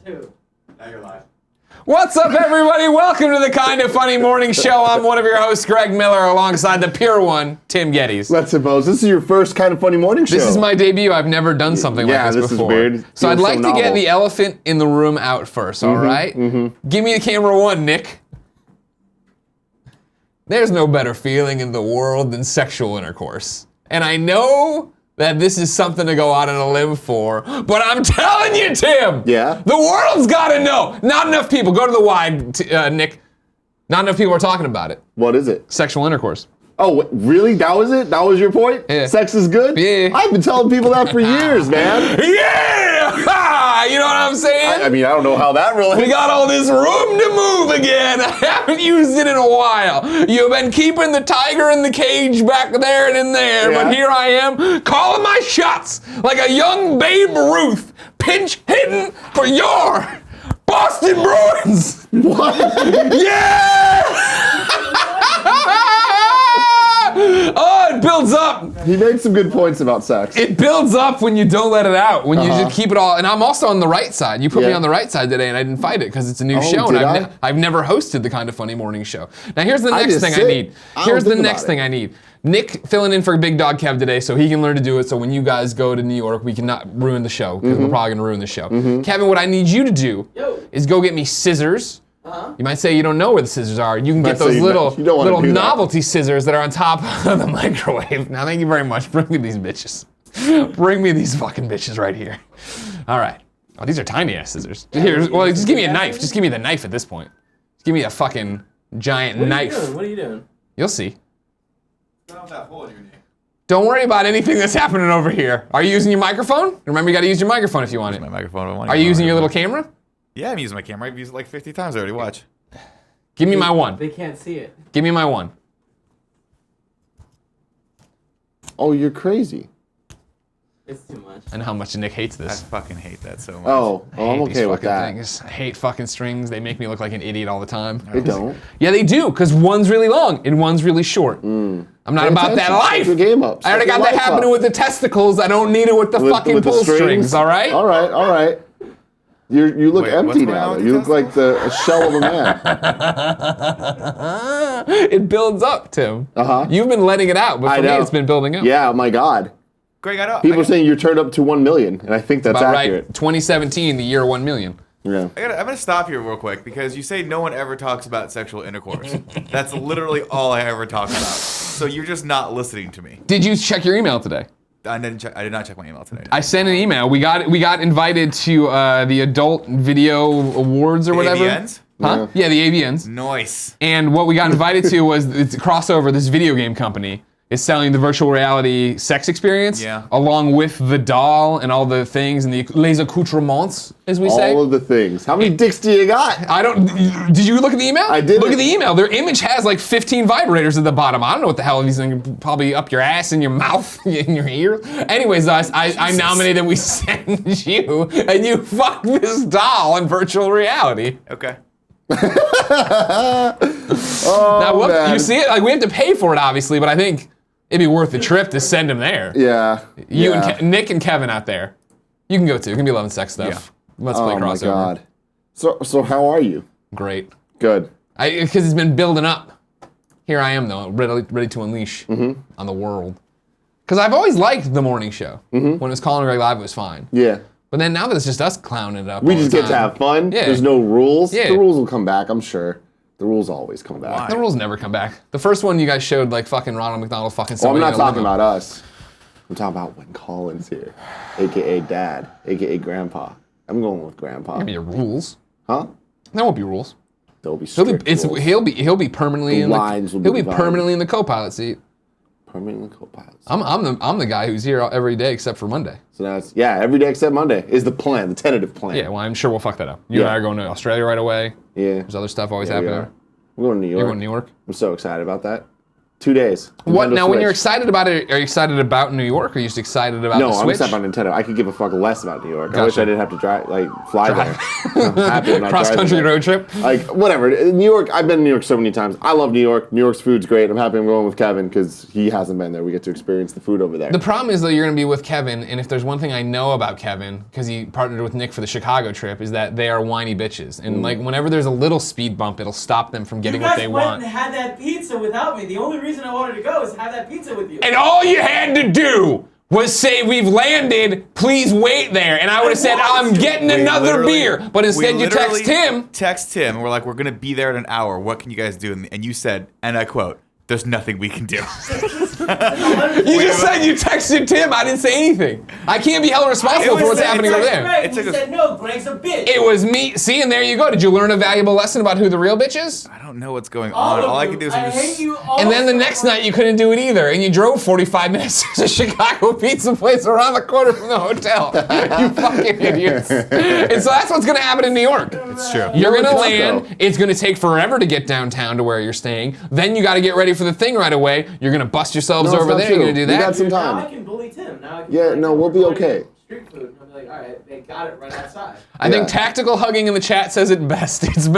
2. Now you're live. What's up, everybody? Welcome to the Kind of Funny Morning Show. I'm one of your hosts, Greg Miller, alongside the pure one, Tim Gettys. Let's suppose this is your first Kind of Funny Morning Show. This is my debut. I've never done something like this before. Yeah, this is weird. So I'd like to get the elephant in the room out first, all right? Give me the camera one, Nick. There's no better feeling in the world than sexual intercourse. And I know that this is something to go out on a limb for, but I'm telling you, Tim! Yeah? The world's gotta know! Not enough people, go to the wide, Nick. Not enough people are talking about it. What is it? Sexual intercourse. Oh, really? That was it? That was your point? Yeah. Sex is good? Yeah. I've been telling people that for years, man. Yeah! You know what I'm saying? I mean, I don't know how that relates. We got all this room to move again. I haven't used it in a while. You've been keeping the tiger in the cage back there and in there, Yeah. but here I am calling my shots like a young Babe Ruth, pinch hitting for your Boston Bruins. What? Yeah! Oh, it builds up. He made some good points about sex. It builds up when you don't let it out, when you just keep it all. And I'm also on the right side. You put me on the right side today, and I didn't fight it because it's a new show, and I've never hosted the Kind of Funny Morning Show. Now here's the next thing I need. Here's the next thing I need. Nick filling in for Big Dog Kev today, so he can learn to do it. So when you guys go to New York, we can not ruin the show because we're probably gonna ruin the show. Kevin, what I need you to do is go get me scissors. You might say you don't know where the scissors are. You can get those little novelty scissors that are on top of the microwave. Now, thank you very much. Bring me these bitches. Bring me these fucking bitches right here. All right. Oh, these are tiny ass scissors. Here, well, just give me a knife. Just give me the knife at this point. Just give me a fucking giant knife. What are you doing? You'll see. Not that hole in your neck. Don't worry about anything that's happening over here. Are you using your microphone? Remember, you got to use your microphone if you want it. My microphone. Are you using your little camera? Yeah, I'm using my camera. I've used it like 50 times already. Watch. Give me my one. They can't see it. Give me my one. Oh, you're crazy. It's too much. I know how much Nick hates I this. fucking hate that so much. Oh, I hate I'm these okay with fucking that. things. I hate fucking strings. They make me look like an idiot all the time. They don't. Yeah, they do, because one's really long and one's really short. I'm not about that life. Step your game up. I already got that happening with the testicles. I don't need it with the fucking with the pull strings, all right? All right, all right. You look Wait, empty what's going now. on with You the look like a shell of a man. It builds up, Tim. Uh-huh. You've been letting it out, but I for me, know. it's been building up. Yeah, my God. Greg, I People are saying you're turned up to 1 million, and I think that's About accurate. right. 2017, the year 1 million. Yeah. I'm gonna stop here real quick because you say no one ever talks about sexual intercourse. That's literally all I ever talk about. So you're just not listening to me. Did you check your email today? I did not check my email today. I sent an email. We got invited to the Adult Video Awards or whatever. AVNs? Huh? Yeah, the AVNs. Nice. And what we got invited to was it's a crossover. This video game company is selling the virtual reality sex experience, along with the doll and all the things and the les accoutrements, as we say. All of the things. How many dicks do you got? I don't. Did you look at the email? I did. Look at the email. Their image has like 15 vibrators at the bottom. I don't know what the hell these things. Probably up your ass, in your mouth, in your ear. Anyways, I nominated that we send you and you fuck this doll in virtual reality. Okay. Oh, man. You see it? Like we have to pay for it, obviously, but I think it'd be worth the trip to send him there. Yeah. You and Nick and Kevin out there. You can go too. It can be love and sex stuff. Yeah. Let's play crossover. Oh my God. So how are you? Great. Good. Because it's been building up. Here I am though, ready to unleash on the world. Because I've always liked the morning show. When it was Colin Greg Live, it was fine. Yeah. But then now that it's just us clowning it up, We all just the get to time, have fun. Yeah. There's no rules. Yeah. The rules will come back, I'm sure. The rules always come back. Why? The rules never come back. The first one you guys showed like fucking Ronald McDonald fucking. Well, I'm somebody not in a talking limo. about us. I'm talking about when Colin's here, aka Dad, aka Grandpa. I'm going with Grandpa. Maybe your rules. Huh? There won't be rules. There'll be strict rules. He'll be permanently in lines will he'll be be permanently in the co-pilot seat. Permanently co-pilot. I'm the guy who's here every day except for Monday. So that's every day except Monday is the plan, the tentative plan. Yeah, well I'm sure we'll fuck that up. You and I are going to Australia right away. Yeah. There's other stuff always Yeah, we happening. are. We're going to New York. You're going to New York. I'm so excited about that. 2 days. What Nintendo now? When you're Switch. excited about it, are you excited about New York? Or are you just excited about No, the I'm Switch? excited about Nintendo. I could give a fuck less about New York. I wish Gotcha. I didn't have to fly there. I'm happy I'm not Cross driving country there. road trip. Like, whatever. New York, I've been to New York so many times. I love New York. New York's food's great. I'm happy I'm going with Kevin because he hasn't been there. We get to experience the food over there. The problem is, though, you're going to be with Kevin, and if there's one thing I know about Kevin, because he partnered with Nick for the Chicago trip, is that they are whiny bitches. And, like, whenever there's a little speed bump, it'll stop them from getting what they You guys went want. and had that pizza without me. The only reason I wanted to go is to have that pizza with you. And all you had to do was say, we've landed, please wait there. And I would have said, I'm getting We another literally- beer. But instead we you text literally him. Text him, and we're like, we're going to be there in an hour. What can you guys do? And you said, and I quote, there's nothing we can do. You just said you texted Tim. I didn't say anything. I can't be held responsible for what's happening over there. Greg, It's he like a- said, no, Greg's a bitch. It was me. See, and there you go. Did you learn a valuable lesson about who the real bitch is? I don't know what's going All on. of All I you. can do is I just... hate you all And then the so next much. night you couldn't do it either, and you drove 45 minutes to a Chicago pizza place around the corner from the hotel. You fucking idiots. And so that's what's gonna happen in New York. It's true. You're gonna Taco. land, it's gonna take forever to get downtown to where you're staying, then you gotta get ready for the thing right away, you're gonna bust yourselves No, it's over not there, true. you're gonna do We that. got some Now I time. can bully Tim. Now I can Yeah, be like, no, "Oh, we'll be we're going okay." to Street food. And I'll be like, all right, they got it right outside. I think Yeah. tactical hugging in the chat says it best. It's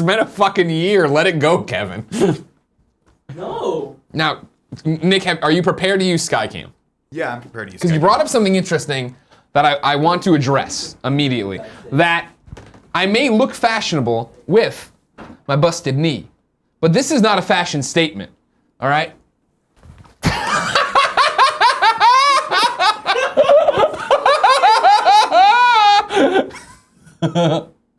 been a fucking year. Let it go, Kevin. No. Now, Nick, are you prepared to use Skycam? Yeah, I'm prepared to use Because you brought up something interesting that I want to address immediately. That I may look fashionable with my busted knee, but this is not a fashion statement, all right?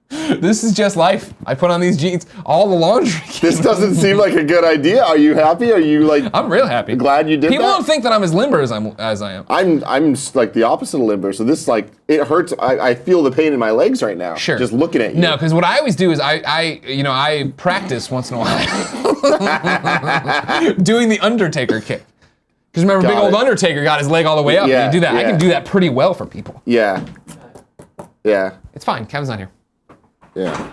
This is just life. I put on these jeans. All the laundry. This doesn't seem like a good idea. Are you happy? Are you like I'm real happy. glad you did People that? don't think that I'm as limber as I am. I'm like the opposite of limber, so this like it hurts. I feel the pain in my legs right now. Sure. Just looking at you. No, because what I always do is I practice once in a while doing the Undertaker kick. Because remember, big Got old it. Undertaker got his leg all the way up. Yeah, and you do that. I yeah. can do that pretty well for people. Yeah. Yeah. It's fine. Kevin's not here. Yeah.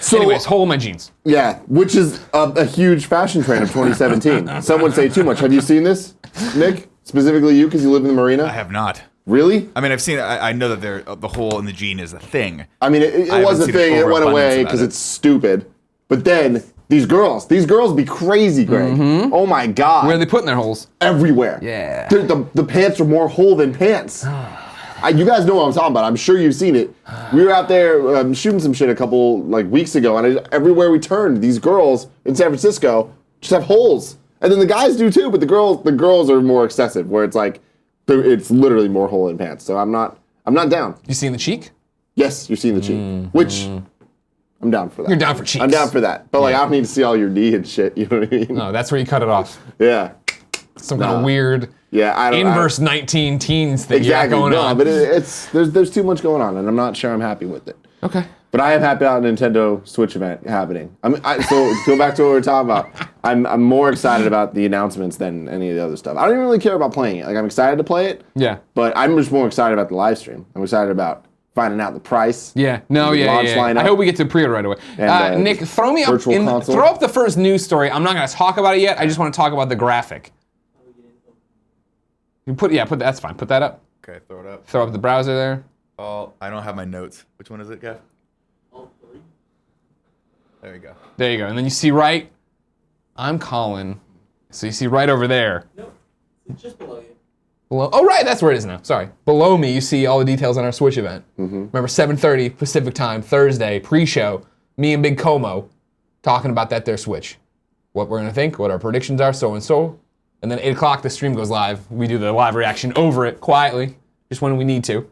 So Anyways, hole in my jeans. yeah, which is a huge fashion trend of 2017. Some would say too much. Have you seen this, Nick? Specifically you, because you live in the marina. I have not. Really? I mean, I've seen. I know that the hole in the gene is a thing. I mean, it I was haven't a seen thing. It went overabundance away about because it. it's stupid. But then these girls be crazy, Greg. Oh my God. Where are they putting their holes? Everywhere. Yeah. The pants are more hole than pants. You guys know what I'm talking about. I'm sure you've seen it. We were out there shooting some shit a couple weeks ago, and everywhere we turned, these girls in San Francisco just have holes, and then the guys do too. But the girls are more excessive, where it's like it's literally more hole in pants. So I'm not down. You seen the cheek? Yes, you're seeing the cheek, which I'm down for that. You're down for cheeks. I'm down for that. But like, I don't need to see all your knee and shit. You know what I mean? No, that's where you cut it off. Yeah. Some kind of weird Yeah. I don't. inverse 19 teens thing you got Exactly. going No, on. but there's too much going on, and I'm not sure I'm happy with it. Okay. But I am happy about a Nintendo Switch event happening. So go back to what we were talking about. I'm more excited about the announcements than any of the other stuff. I don't even really care about playing it. Like, I'm excited to play it. Yeah. But I'm just more excited about the live stream. I'm excited about finding out the price. Yeah, no, the yeah, launch yeah. lineup. I hope we get to pre-order right away. And, Nick, throw me up virtual console. throw up the first news story. I'm not going to talk about it yet. I just want to talk about the graphic. You put that's fine. Put that up. Okay, throw it up. Throw up the browser there. Oh, I don't have my notes. Which one is it, Kev? All three. There you go. There you go. And then you see right. I'm Colin. So you see right over there. No, it's just below you. Below. Oh, right. That's where it is now. Sorry. Below me, you see all the details on our Switch event. Remember, 7:30 Pacific time, Thursday, pre-show. Me and Big Como talking about that there Switch. What we're gonna think, what our predictions are, so and so. And then 8 o'clock, the stream goes live. We do the live reaction over it quietly, just when we need to.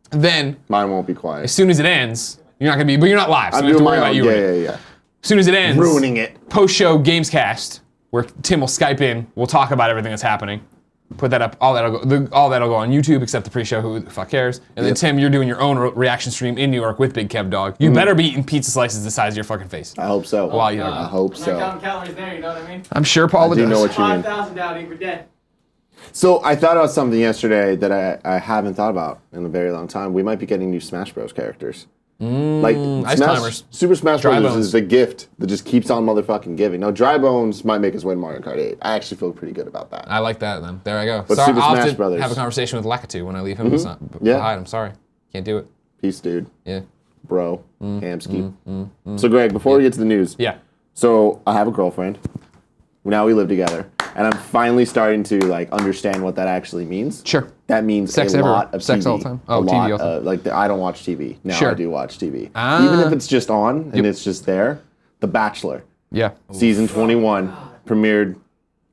Then, Mine won't be quiet. as soon as it ends, you're not gonna be, but you're not live, so I'm we don't have to doing worry my about own. you. Yeah. As soon as it ends, Ruining it. post-show Gamescast, where Tim will Skype in. We'll talk about everything that's happening. Put that up. All that'll go on YouTube, except the pre-show. Who the fuck cares? And then Yep. Tim, you're doing your own reaction stream in New York with Big Kev Dog. You better be eating pizza slices the size of your fucking face. I hope so. While you're I hope I'm not so. counting calories there, you know what I mean? I'm sure Paula I do does. know what you mean. 5,000 down, you're dead. So I thought about something yesterday that I haven't thought about in a very long time. We might be getting new Smash Bros. Characters. Like Ice climbers. Super Smash Dry Bros. bones. is the gift that just keeps on motherfucking giving. Now, Dry Bones might make us win Mario Kart 8. I actually feel pretty good about that. I like that then. There I go. But Sorry, Super I'll Smash have to Brothers. have a conversation with Lakitu when I leave him Yeah. behind. I'm sorry. Can't do it. Peace, dude. Yeah. Bro. Hamski. So, Greg, before we get to the news. Yeah. So, I have a girlfriend. Now we live together. And I'm finally starting to like understand what that actually means. Sure. That means Sex a everywhere. lot of Sex TV. all the time. Oh, a TV lot, all the time. Like I don't watch TV. Now Sure. I do watch TV. Ah. Even if it's just on and it's just there. The Bachelor. Yeah. Season 21 premiered,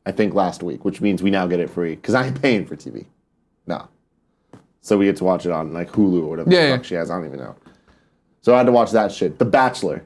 I think, last week, which means we now get it free. Because I ain't paying for TV. No. So we get to watch it on like Hulu or whatever Yeah, the yeah. fuck she has. I don't even know. So I had to watch that shit. The Bachelor.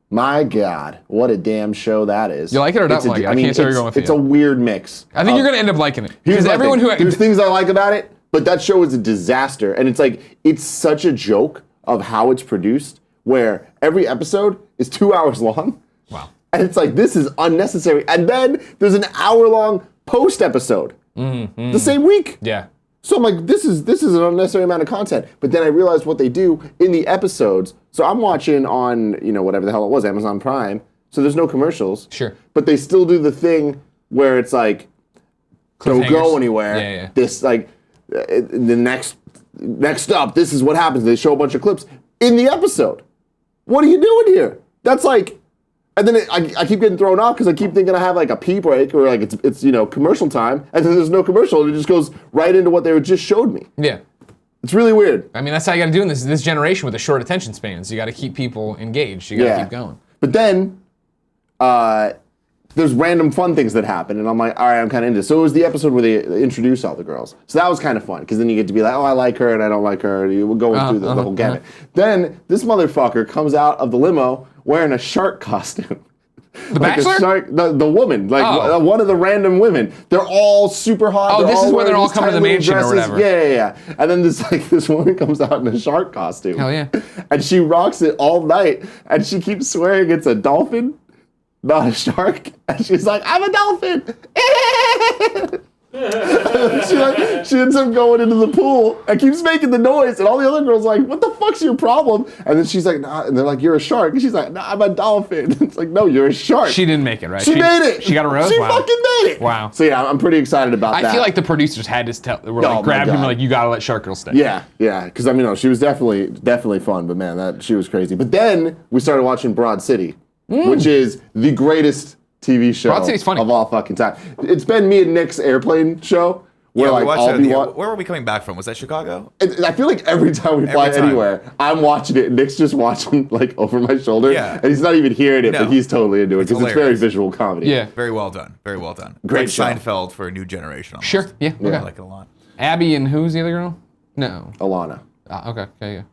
My God, what a damn show that is. You like it or don't It's a- like it? I can't tell where you're going with It's it a yet. weird mix. I think of- you're going to end up liking it. Here's Because my everyone thing. who... There's things I like about it, but that show is a disaster. And it's like, it's such a joke of how it's produced, where every episode is 2 hours long. Wow. And it's like, this is unnecessary. And then there's an hour-long post-episode the same week. Yeah. So I'm like, this is an unnecessary amount of content. But then I realized what they do in the episodes. So I'm watching on, whatever the hell it was, Amazon Prime. So there's no commercials. Sure. But they still do the thing where it's like, don't Cliffhangers. go anywhere. Yeah, yeah. This like, the next up, this is what happens. They show a bunch of clips in the episode. What are you doing here? That's like, and then I keep getting thrown off because I keep thinking I have like a pee break or like it's commercial time, and then there's no commercial, and it just goes right into what they just showed me. Yeah. It's really weird. I mean, that's how you got to do in this generation with the short attention spans. You got to keep people engaged. You got to keep going. But then, there's random fun things that happen, and I'm like, all right, I'm kind of into this. So it was the episode where they introduce all the girls. So that was kind of fun, because then you get to be like, oh, I like her and I don't like her. And you were going through the whole gamut. Then this motherfucker comes out of the limo wearing a shark costume. The Like Bachelor? a shark, the woman, like Oh. one of the random women. They're all super hot. Oh, this is when they're wearing all these coming to the tiny little mansion or dresses. whatever. Yeah. And then this woman comes out in a shark costume. Hell yeah. And she rocks it all night, and she keeps swearing it's a dolphin, not a shark. And she's like, I'm a dolphin. she ends up going into the pool and keeps making the noise, and all the other girls are like, what the fuck's your problem? And then she's like, nah, and they're like, you're a shark. And she's like, nah, I'm a dolphin. It's like, no, you're a shark. She didn't make it, right? She made it. She got a rose? She Wow. fucking made it. Wow. So yeah, I'm pretty excited about that. I feel like the producers had to tell, were Oh like, my grabbed him and God. like, you got to let Shark Girl stay. Yeah, because I mean, she was definitely fun, but man, she was crazy. But then we started watching Broad City, which is the greatest TV show Broad City's funny. of all fucking time. It's been me and Nick's airplane show. Where Yeah, like we watched I'll that. be Where were we coming back from? Was that Chicago? I feel like every time we fly Every time. anywhere, I'm watching it. And Nick's just watching like over my shoulder, Yeah. and he's not even hearing it, No. but he's totally into it because it's very hilarious. visual comedy. Yeah. Very well done. Very well done. Great Like show. Seinfeld for a new generation. Almost. Sure. Yeah. I Okay. like it a lot. Abby and who's the other girl? No. Alana. Okay.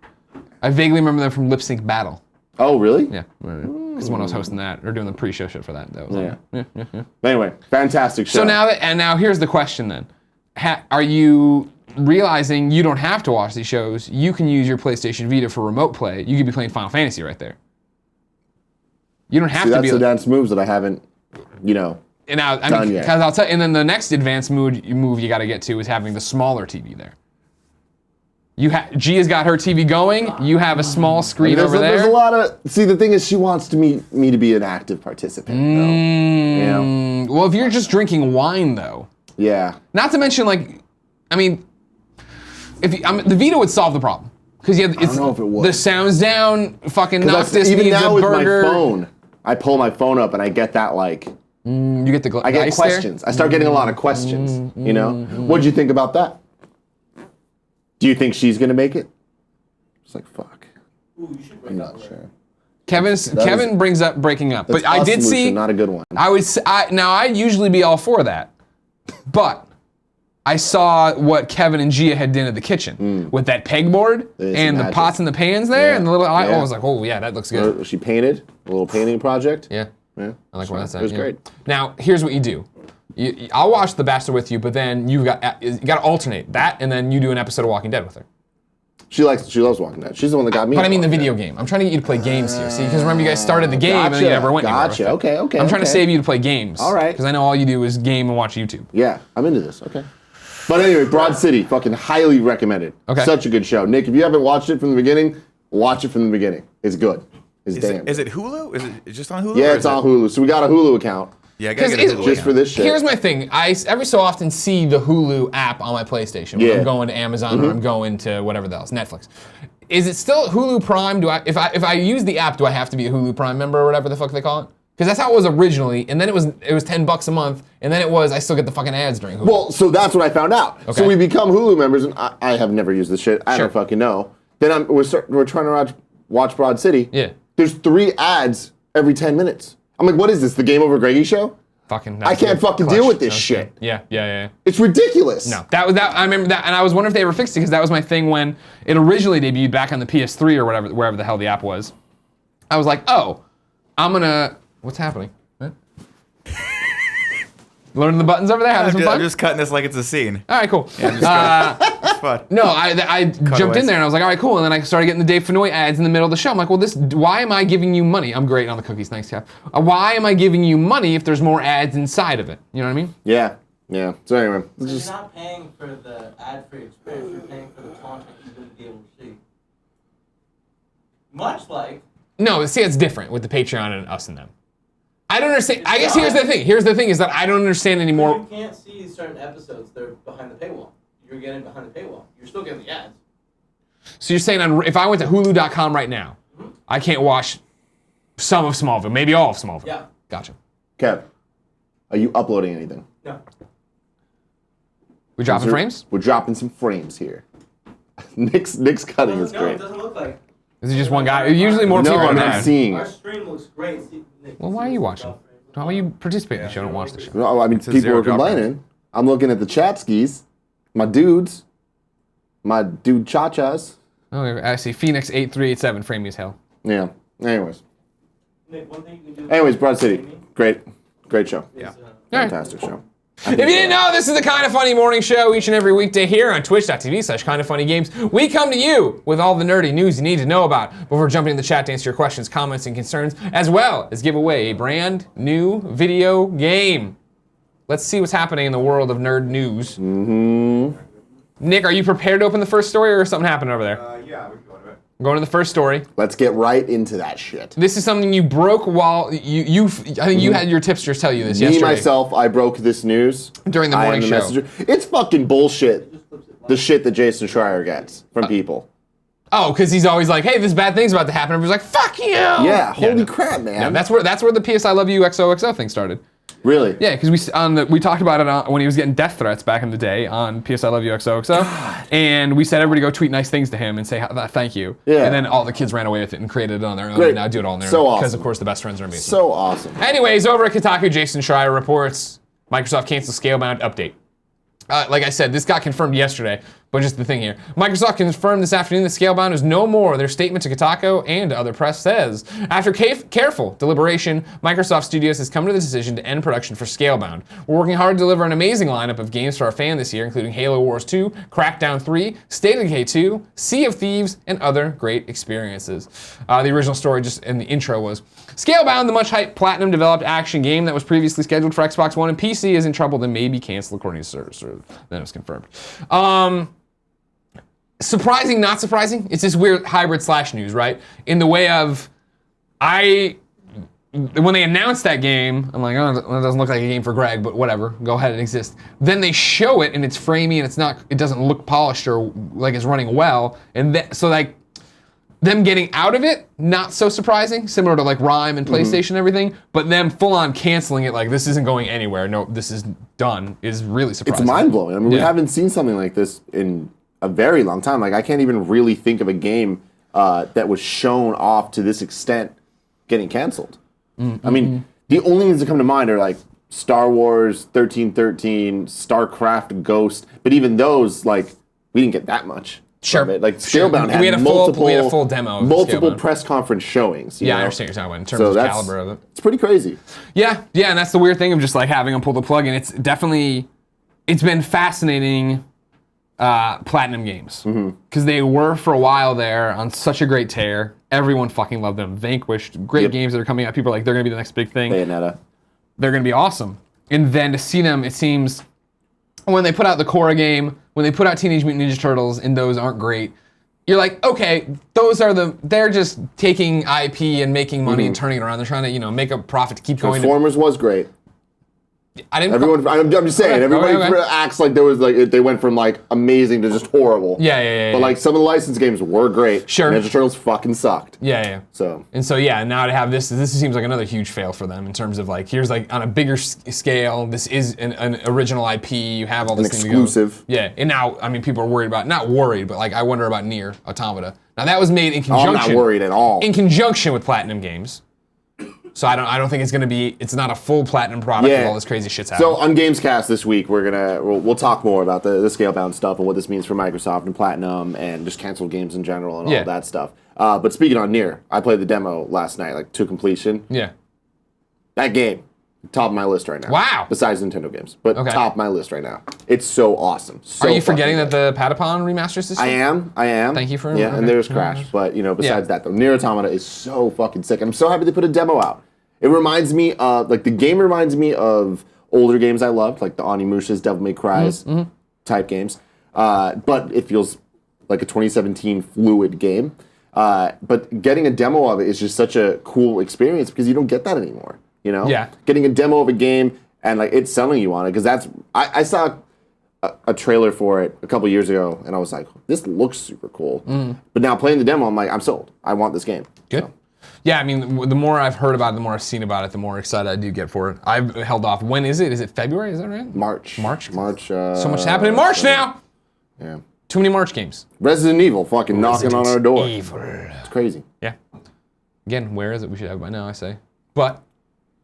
I vaguely remember them from Lip Sync Battle. Oh, really? Yeah. Because when I was hosting that, or doing the pre-show shit for that. That was Yeah. Anyway, fantastic show. So now here's the question then. Are you realizing you don't have to watch these shows? You can use your PlayStation Vita for remote play. You could be playing Final Fantasy right there. You don't have to that's be. the dance moves that I haven't, And now, done yet. because I'll tell. And then the next advanced move you got to get to is having the smaller TV there. Gia's got her TV going. You have a small screen over there. There's a lot of. See, the thing is, she wants me to be an active participant. Though. You know? Well, if you're just drinking wine though. Yeah. Not to mention, the Vita would solve the problem because you have don't know if it would. the sound's down. Fucking Noctis Even needs now a with burger. my phone, I pull my phone up and I get that You get the I get ice there? questions. I start getting a lot of questions. What'd you think about that? Do you think she's gonna make it? It's like fuck. Ooh, you should I'm break not up. sure. Kevin brings up breaking up, but I Us did see. solution, not a good one. I'd usually be all for that, but I saw what Kevin and Gia had done in the kitchen with that pegboard It's and the magic. pots and the pans there Yeah. and the little. I Yeah. was like, oh yeah, that looks good. She painted a little painting project. Yeah. Yeah. I like where that's at. It was yeah. great. Now, here's what you do. I'll watch The Bachelor with you, but then you got to alternate that, and then you do an episode of Walking Dead with her. She loves Walking Dead. She's the one that got me. But I mean the into video Walking game. I'm trying to get you to play games here. See, because remember you guys started the game and then you Gotcha, never went anywhere. gotcha. with it. Okay, I'm trying to okay. save you to play games. All right. Because I know all you do is game and watch YouTube. Dead. Yeah, I'm into this. Okay. But anyway, Broad City, fucking highly recommended. Okay. Such a good show. Nick, if you haven't watched it from the beginning, Watch it from the beginning. It's good. It's damn. Is it Hulu? Is it just on Hulu? Yeah, it's on Hulu. So we got a Hulu account. Yeah, I gotta get a Hulu just account. for this shit. Here's my thing. I every so often see the Hulu app on my PlayStation when I'm going to Amazon or I'm going to whatever else, Netflix. Is it still Hulu Prime? If I use the app, do I have to be a Hulu Prime member or whatever the fuck they call it? Because that's how it was originally, and then it was $10 a month, and then I still get the fucking ads during Hulu. Well, so that's what I found out. Okay. So we become Hulu members, and I have never used this shit. I don't fucking know. Then we're trying to watch Broad City. Yeah. There's 3 ads every 10 minutes. I'm like, what is this? The Game Over Greggy show? Fucking. I can't fucking deal with this shit. Yeah. It's ridiculous. No, that. I remember that, and I was wondering if they ever fixed it because that was my thing when it originally debuted back on the PS3 or whatever, wherever the hell the app was. I was like, oh, I'm gonna. What's happening? What? Learning the buttons over there. Having some fun. I'm just cutting this like it's a scene. All right, cool. It's fun. No, I jumped in there and I was like, all right, cool. And then I started getting the Dave Fennoy ads in the middle of the show. I'm like, well, why am I giving you money? I'm great on the cookies, thanks, Cap. Why am I giving you money if there's more ads inside of it? You know what I mean? Yeah. So anyway, So you're not paying for the ad-free experience. You're paying for the content you're going to be able to see. Much like. No, see, it's different with the Patreon and us and them. I don't understand. I guess here's the thing is that I don't understand anymore. You can't see certain episodes. They're behind the paywall. You're getting behind the paywall. You're still getting the ads. So you're saying if I went to Hulu.com right now, I can't watch some of Smallville, maybe all of Smallville. Yeah. Gotcha. Kev, are you uploading anything? No. We dropping frames? We're dropping some frames here. Nick's cutting is No, great. it doesn't look like. Is it just one guy? Usually more No, people are I'm there. not seeing Our it. stream looks great. Well, why are you watching? Why you participate in the show? Don't watch the show. No, I mean, It's a people zero are drop complaining. I'm looking at the chat skis, my dudes, my dude cha-chas. Oh, I see. Phoenix 8387, frame me as hell. Yeah. Anyways, Nick, one thing you can do. Broad City, great show. Is, All right. Fantastic show. If you didn't know, this is the Kinda Funny Morning Show each and every weekday here on twitch.tv/KindaFunnyGames. We come to you with all the nerdy news you need to know about before jumping in the chat to answer your questions, comments, and concerns, as well as give away a brand new video game. Let's see what's happening in the world of nerd news. Nick, are you prepared to open the first story or something happened over there? Yeah, we can go to it. I'm going to the first story. Let's get right into that shit. This is something you broke while I think you had your tipsters tell you this Me, yesterday. myself, I broke this news. During the I am morning show. messenger. It's fucking bullshit, the shit that Jason Schreier gets from people. Oh, because he's always like, hey, this bad thing's about to happen. Everybody's like, fuck you! Yeah, holy no. crap, man. No, that's where the PS I Love You XOXO thing started. Really? Yeah, because we talked about it when he was getting death threats back in the day on PS I Love You XOXO, and we said everybody go tweet nice things to him and say thank you. Yeah. And then all the kids ran away with it and created it on their own Great. and now do it all on their So own. Because awesome. of course the best friends are amazing. So awesome. Anyways, over at Kotaku, Jason Schreier reports Microsoft cancels Scalebound update. Like I said, this got confirmed yesterday, but just the thing here. Microsoft confirmed this afternoon that Scalebound is no more. Their statement to Kotaku and to other press says, after careful deliberation, Microsoft Studios has come to the decision to end production for Scalebound. We're working hard to deliver an amazing lineup of games for our fan this year, including Halo Wars 2, Crackdown 3, State of Decay 2, Sea of Thieves, and other great experiences. The original story just in the intro was, Scalebound, the much-hyped platinum-developed action game that was previously scheduled for Xbox One and PC, is in trouble and may be canceled according to service. Then it was confirmed. Surprising, not surprising. It's this weird hybrid / news, right? In the way of, when they announced that game, I'm like, oh, it doesn't look like a game for Greg, but whatever, go ahead, it exists. Then they show it and it's framey and it doesn't look polished or like it's running well, and so like them getting out of it, not so surprising, similar to like Rime and PlayStation and everything, but them full on canceling it, like this isn't going anywhere, no, this is done, is really surprising. It's mind blowing. I mean, we Yeah. haven't seen something like this in a very long time. Like, I can't even really think of a game that was shown off to this extent getting canceled. I mean, the only things that come to mind are like Star Wars 1313, StarCraft Ghost, but even those, like, we didn't get that much. Sure. Of it. Like, Sure. Scalebound had We had a full demo of multiple Scalebound. press conference showings. you Yeah, I know? understand what you're talking about in terms So of that's caliber of it. It's pretty crazy. Yeah, and that's the weird thing of just like having them pull the plug, and it's been fascinating Platinum games. Because they were for a while there on such a great tear. Everyone fucking loved them. Vanquished, great Yep. games that are coming out. People are like, they're gonna be the next big thing. Bayonetta. They're gonna be awesome. And then to see them, it seems, when they put out the Korra game, when they put out Teenage Mutant Ninja Turtles, and those aren't great, you're like, okay, they're just taking IP and making money and turning it around. They're trying to, make a profit to keep going. Transformers was great. I'm just saying, everybody acts like they went from like amazing to just horrible. Yeah. But like some of the licensed games were great. Sure. Ninja Turtles fucking sucked. Yeah. So now to have this seems like another huge fail for them in terms of like, here's like on a bigger scale, this is an original IP, you have all this thing exclusive. Yeah, and now, people are worried about, not worried, but like I wonder about Nier Automata. Now that was made in conjunction. I'm not worried at all. In conjunction with Platinum Games. So I don't think it's not a full Platinum product with all this crazy shit's happening. So on Gamescast this week, we'll talk more about the scale-bound stuff and what this means for Microsoft and Platinum and just canceled games in general and all that stuff. But speaking on Nier, I played the demo last night, like to completion. Yeah. That game, top of my list right now. Wow. Besides Nintendo games, but top of my list right now. It's so awesome. So are you forgetting that the Patapon remasters this year? I am. Thank you for and there's Crash, but besides that though, Nier Automata is so fucking sick. I'm so happy they put a demo out. It reminds me of the game reminds me of older games I loved, like the Onimusha's, Devil May Cry's type games. But it feels like a 2017 fluid game. But getting a demo of it is just such a cool experience because you don't get that anymore. Yeah. Getting a demo of a game and like it's selling you on it because I saw a trailer for it a couple years ago and I was like, this looks super cool. But now playing the demo, I'm like, I'm sold. I want this game. Good. So. Yeah, the more I've heard about it, the more I've seen about it, the more excited I do get for it. I've held off. When is it? Is it February? Is that right? March. So much happening in March now. Yeah. Too many March games. Resident Evil fucking knocking on our door. Evil. It's crazy. Yeah. Again, where is it? We should have it by now, I say. But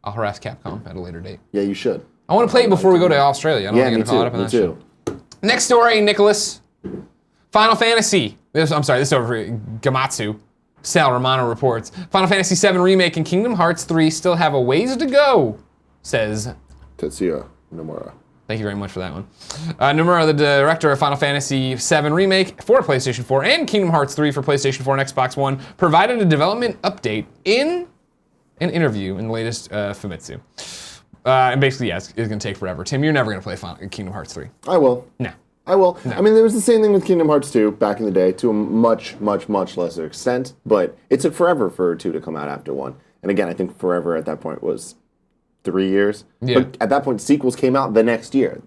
I'll harass Capcom at a later date. Yeah, you should. I want to play it before we go to Australia. I don't want to get caught up in that shit. Next story, Nicholas. Final Fantasy. This is over for Gamatsu. Sal Romano reports, Final Fantasy VII Remake and Kingdom Hearts 3 still have a ways to go, says Tetsuya Nomura. Thank you very much for that one. Nomura, the director of Final Fantasy VII Remake for PlayStation 4 and Kingdom Hearts 3 for PlayStation 4 and Xbox One, provided a development update in an interview in the latest Famitsu. And basically, it's going to take forever. Tim, you're never going to play Kingdom Hearts 3. I will. No. I will. No. There was the same thing with Kingdom Hearts 2 back in the day to a much, much, much lesser extent, but it took forever for 2 to come out after 1. And again, I think forever at that point was 3 years. Yeah. But at that point, sequels came out the next year.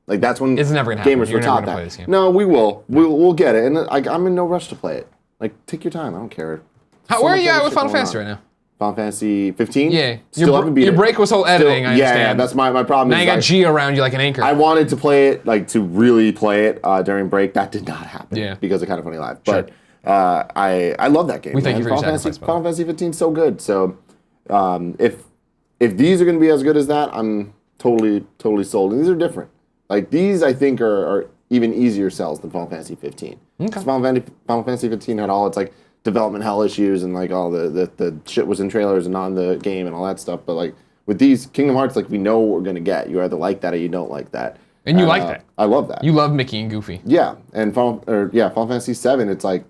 Like that's when it's never gonna happen. gamers You're were never taught gonna play that. this game. No, we will. We'll get it. And I'm in no rush to play it. Like, take your time. I don't care. Where are you at with Final Fantasy right now? Final Fantasy 15? Yeah. Still haven't beat it. Your break was whole editing, I understand. Yeah, that's my problem. Now you got G around you like an anchor. I wanted to play it, to really play it during break. That did not happen because of Kind of Funny Live. Sure. But I love that game. We thank you for your sacrifice. Final Fantasy 15 is so good. So if these are going to be as good as that, I'm totally sold. And these are different. Like, these, I think, are even easier sells than Final Fantasy 15. Because Final Fantasy 15 had all its, development hell issues and all the shit was in trailers and not in the game and all that stuff. But with these Kingdom Hearts, we know what we're gonna get. You either like that or you don't like that. And you like that. I love that. You love Mickey and Goofy. Yeah, and Final Fantasy 7. It's I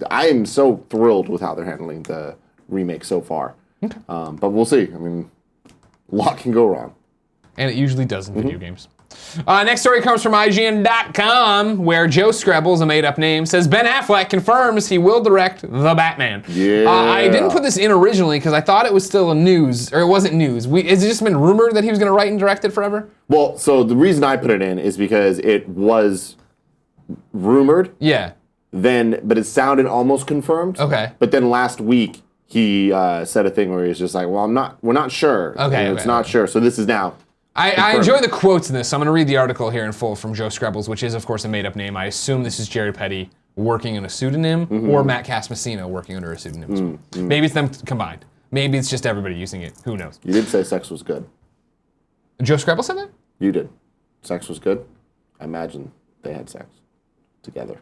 am so thrilled with how they're handling the remake so far. Okay. But we'll see. A lot can go wrong. And it usually does in video games. Next story comes from IGN.com, where Joe Screbbles, a made-up name, says Ben Affleck confirms he will direct The Batman. Yeah. I didn't put this in originally because I thought it was still news, or it wasn't news. Has it just been rumored that he was going to write and direct it forever? Well, so the reason I put it in is because it was rumored. Yeah. But it sounded almost confirmed. Okay. But then last week he said a thing where he was just like, "Well, we're not sure. It's not sure. So this is now." I enjoy the quotes in this, so I'm going to read the article here in full from Joe Screbbles, which is, of course, a made-up name. I assume this is Jerry Petty working in a pseudonym, or Matt Casamassina working under a pseudonym. Maybe it's them combined. Maybe it's just everybody using it. Who knows? You did say sex was good. Joe Screbbles said that? You did. Sex was good. I imagine they had sex together.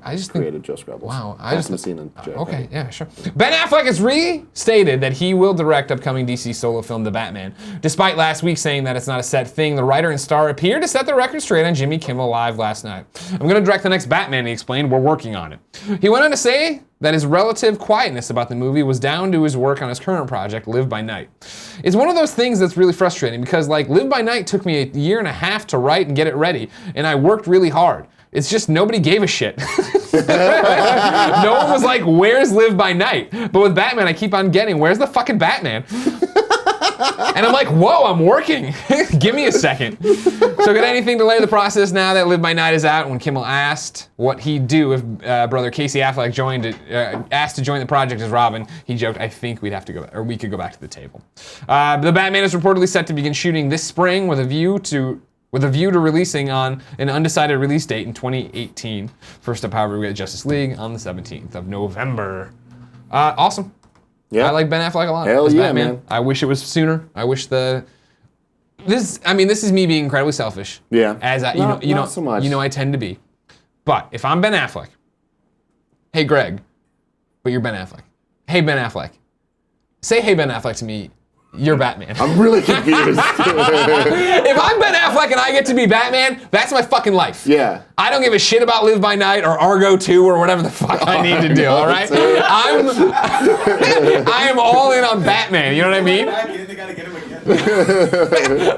I just created Joe Screbbles. Wow. Okay, yeah, sure. Ben Affleck has restated that he will direct upcoming DC solo film The Batman. Despite last week saying that it's not a set thing, the writer and star appeared to set the record straight on Jimmy Kimmel Live last night. I'm going to direct the next Batman, he explained. We're working on it. He went on to say that his relative quietness about the movie was down to his work on his current project, Live by Night. It's one of those things that's really frustrating because Live by Night took me a year and a half to write and get it ready, and I worked really hard. It's just nobody gave a shit. No one was like, where's Live by Night? But with Batman, I keep on getting, where's the fucking Batman? And I'm like, whoa, I'm working. Give me a second. So could anything delay the process now that Live by Night is out? When Kimmel asked what he'd do if brother Casey Affleck asked to join the project as Robin, he joked, I think we could go back to the table. The Batman is reportedly set to begin shooting this spring with a view to releasing on an undecided release date in 2018. First up, however, we get Justice League on the 17th of November. Awesome. Yeah. I like Ben Affleck a lot. Hell yeah, man. I wish it was sooner. I wish this is me being incredibly selfish. Yeah. As Not so much. You know I tend to be. But if I'm Ben Affleck, hey Greg, but you're Ben Affleck. Hey Ben Affleck. Say hey Ben Affleck to me. You're Batman. I'm really confused. If I'm Ben Affleck and I get to be Batman, that's my fucking life. Yeah. I don't give a shit about Live by Night or Argo 2 or whatever the fuck I need to do, all right? I am all in on Batman, you know what I mean? They gotta get him again.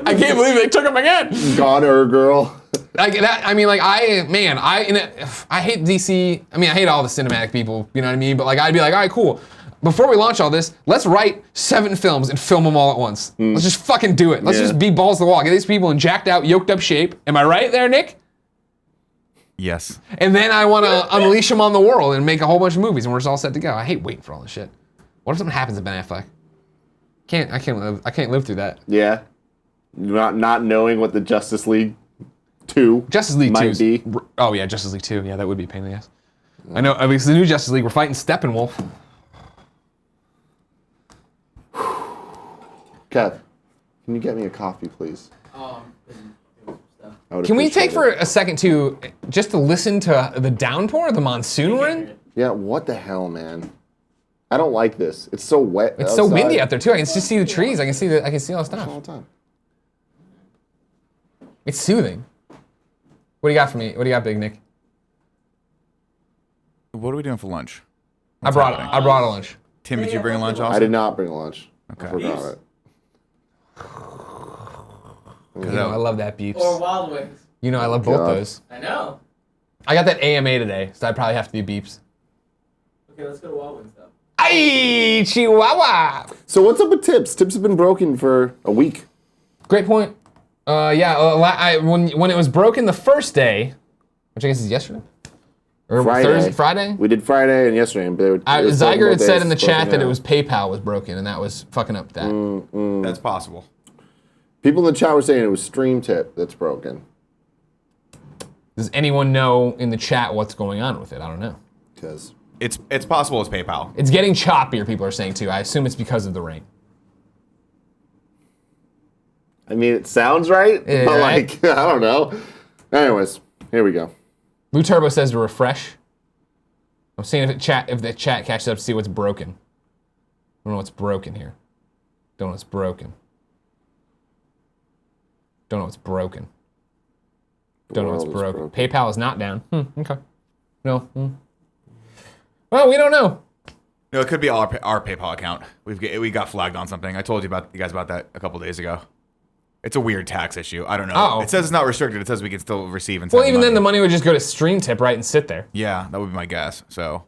I can't believe they took him again. God or girl. Like that, I hate DC. I hate all the cinematic people, you know what I mean? But like, I'd be like, all right, cool. Before we launch all this, let's write 7 films and film them all at once. Let's just fucking do it. Let's just be balls to the wall. Get these people in jacked out, yoked up shape. Am I right there, Nick? Yes. And then I want to unleash them on the world and make a whole bunch of movies, and we're just all set to go. I hate waiting for all this shit. What if something happens to Ben Affleck? I can't live through that. Yeah. Not knowing what the Justice League 2 Justice League 2 might be. Oh yeah, Justice League 2. Yeah, that would be a pain in the ass. I know. At least the new Justice League, we're fighting Steppenwolf. Kev, can you get me a coffee, please? Can we take for a second to just to listen to the downpour, the monsoon we're in? Yeah, what the hell, man? I don't like this. It's so wet. It's so windy out there too. I can just see the trees. I can see all the all stuff. the time. It's soothing. What do you got for me? What do you got, Big Nick? What are we doing for lunch? I brought a lunch. Tim, did you bring a lunch also? I did not bring a lunch. Okay. I forgot it. You know, I love that beeps. Or Wild Wings. You know, I love both God. those. I know. I got that AMA today, so I probably have to do beeps. Okay, let's go to Wild Wings though. Ay, Chihuahua. So what's up with Tips? Tips have been broken for a week. Great point. When it was broken the first day, which I guess is yesterday, or Friday. We did Friday and yesterday. But Zyger had said in the chat that it was PayPal was broken, and that was fucking up that. That's possible. People in the chat were saying it was Stream Tip that's broken. Does anyone know in the chat what's going on with it? I don't know. Because It's possible it's PayPal. It's getting choppier, people are saying too. I assume it's because of the rain. I mean, it sounds right, Yeah, but right? like I don't know. Anyways, here we go. Blue Turbo says to refresh. I'm seeing if the chat catches up to see what's broken. I don't know what's broken here. Don't know what's broken. Don't know what's broken. Don't know what's broken. PayPal is not down. Okay. No. Well, we don't know. No, it could be our PayPal account. We got flagged on something. I told you guys about that a couple days ago. It's a weird tax issue. I don't know. Oh. It says it's not restricted. It says we can still receive and send Well, even money. then, the money would just go to Stream Tip, right, and sit there. Yeah, that would be my guess. So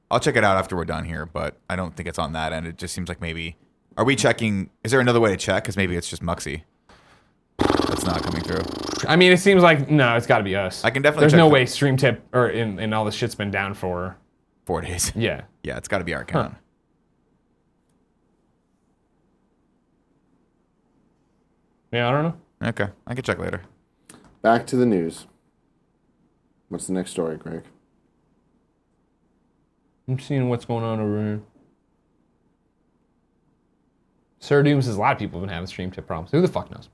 I'll check it out after we're done here, but I don't think it's on that end. It just seems like maybe... Are we checking... Is there another way to check? Because maybe it's just Muxy. That's not coming through. I mean, it seems like, no, it's got to be us. I can definitely There's check no the- way Stream Tip or in all this shit's been down for... 4 days. Yeah. Yeah, it's got to be our account. Huh. Yeah, I don't know. Okay, I can check later. Back to the news. What's the next story, Greg? I'm seeing what's going on over here. Sir Doom says a lot of people have been having Stream Tip problems. Who the fuck knows?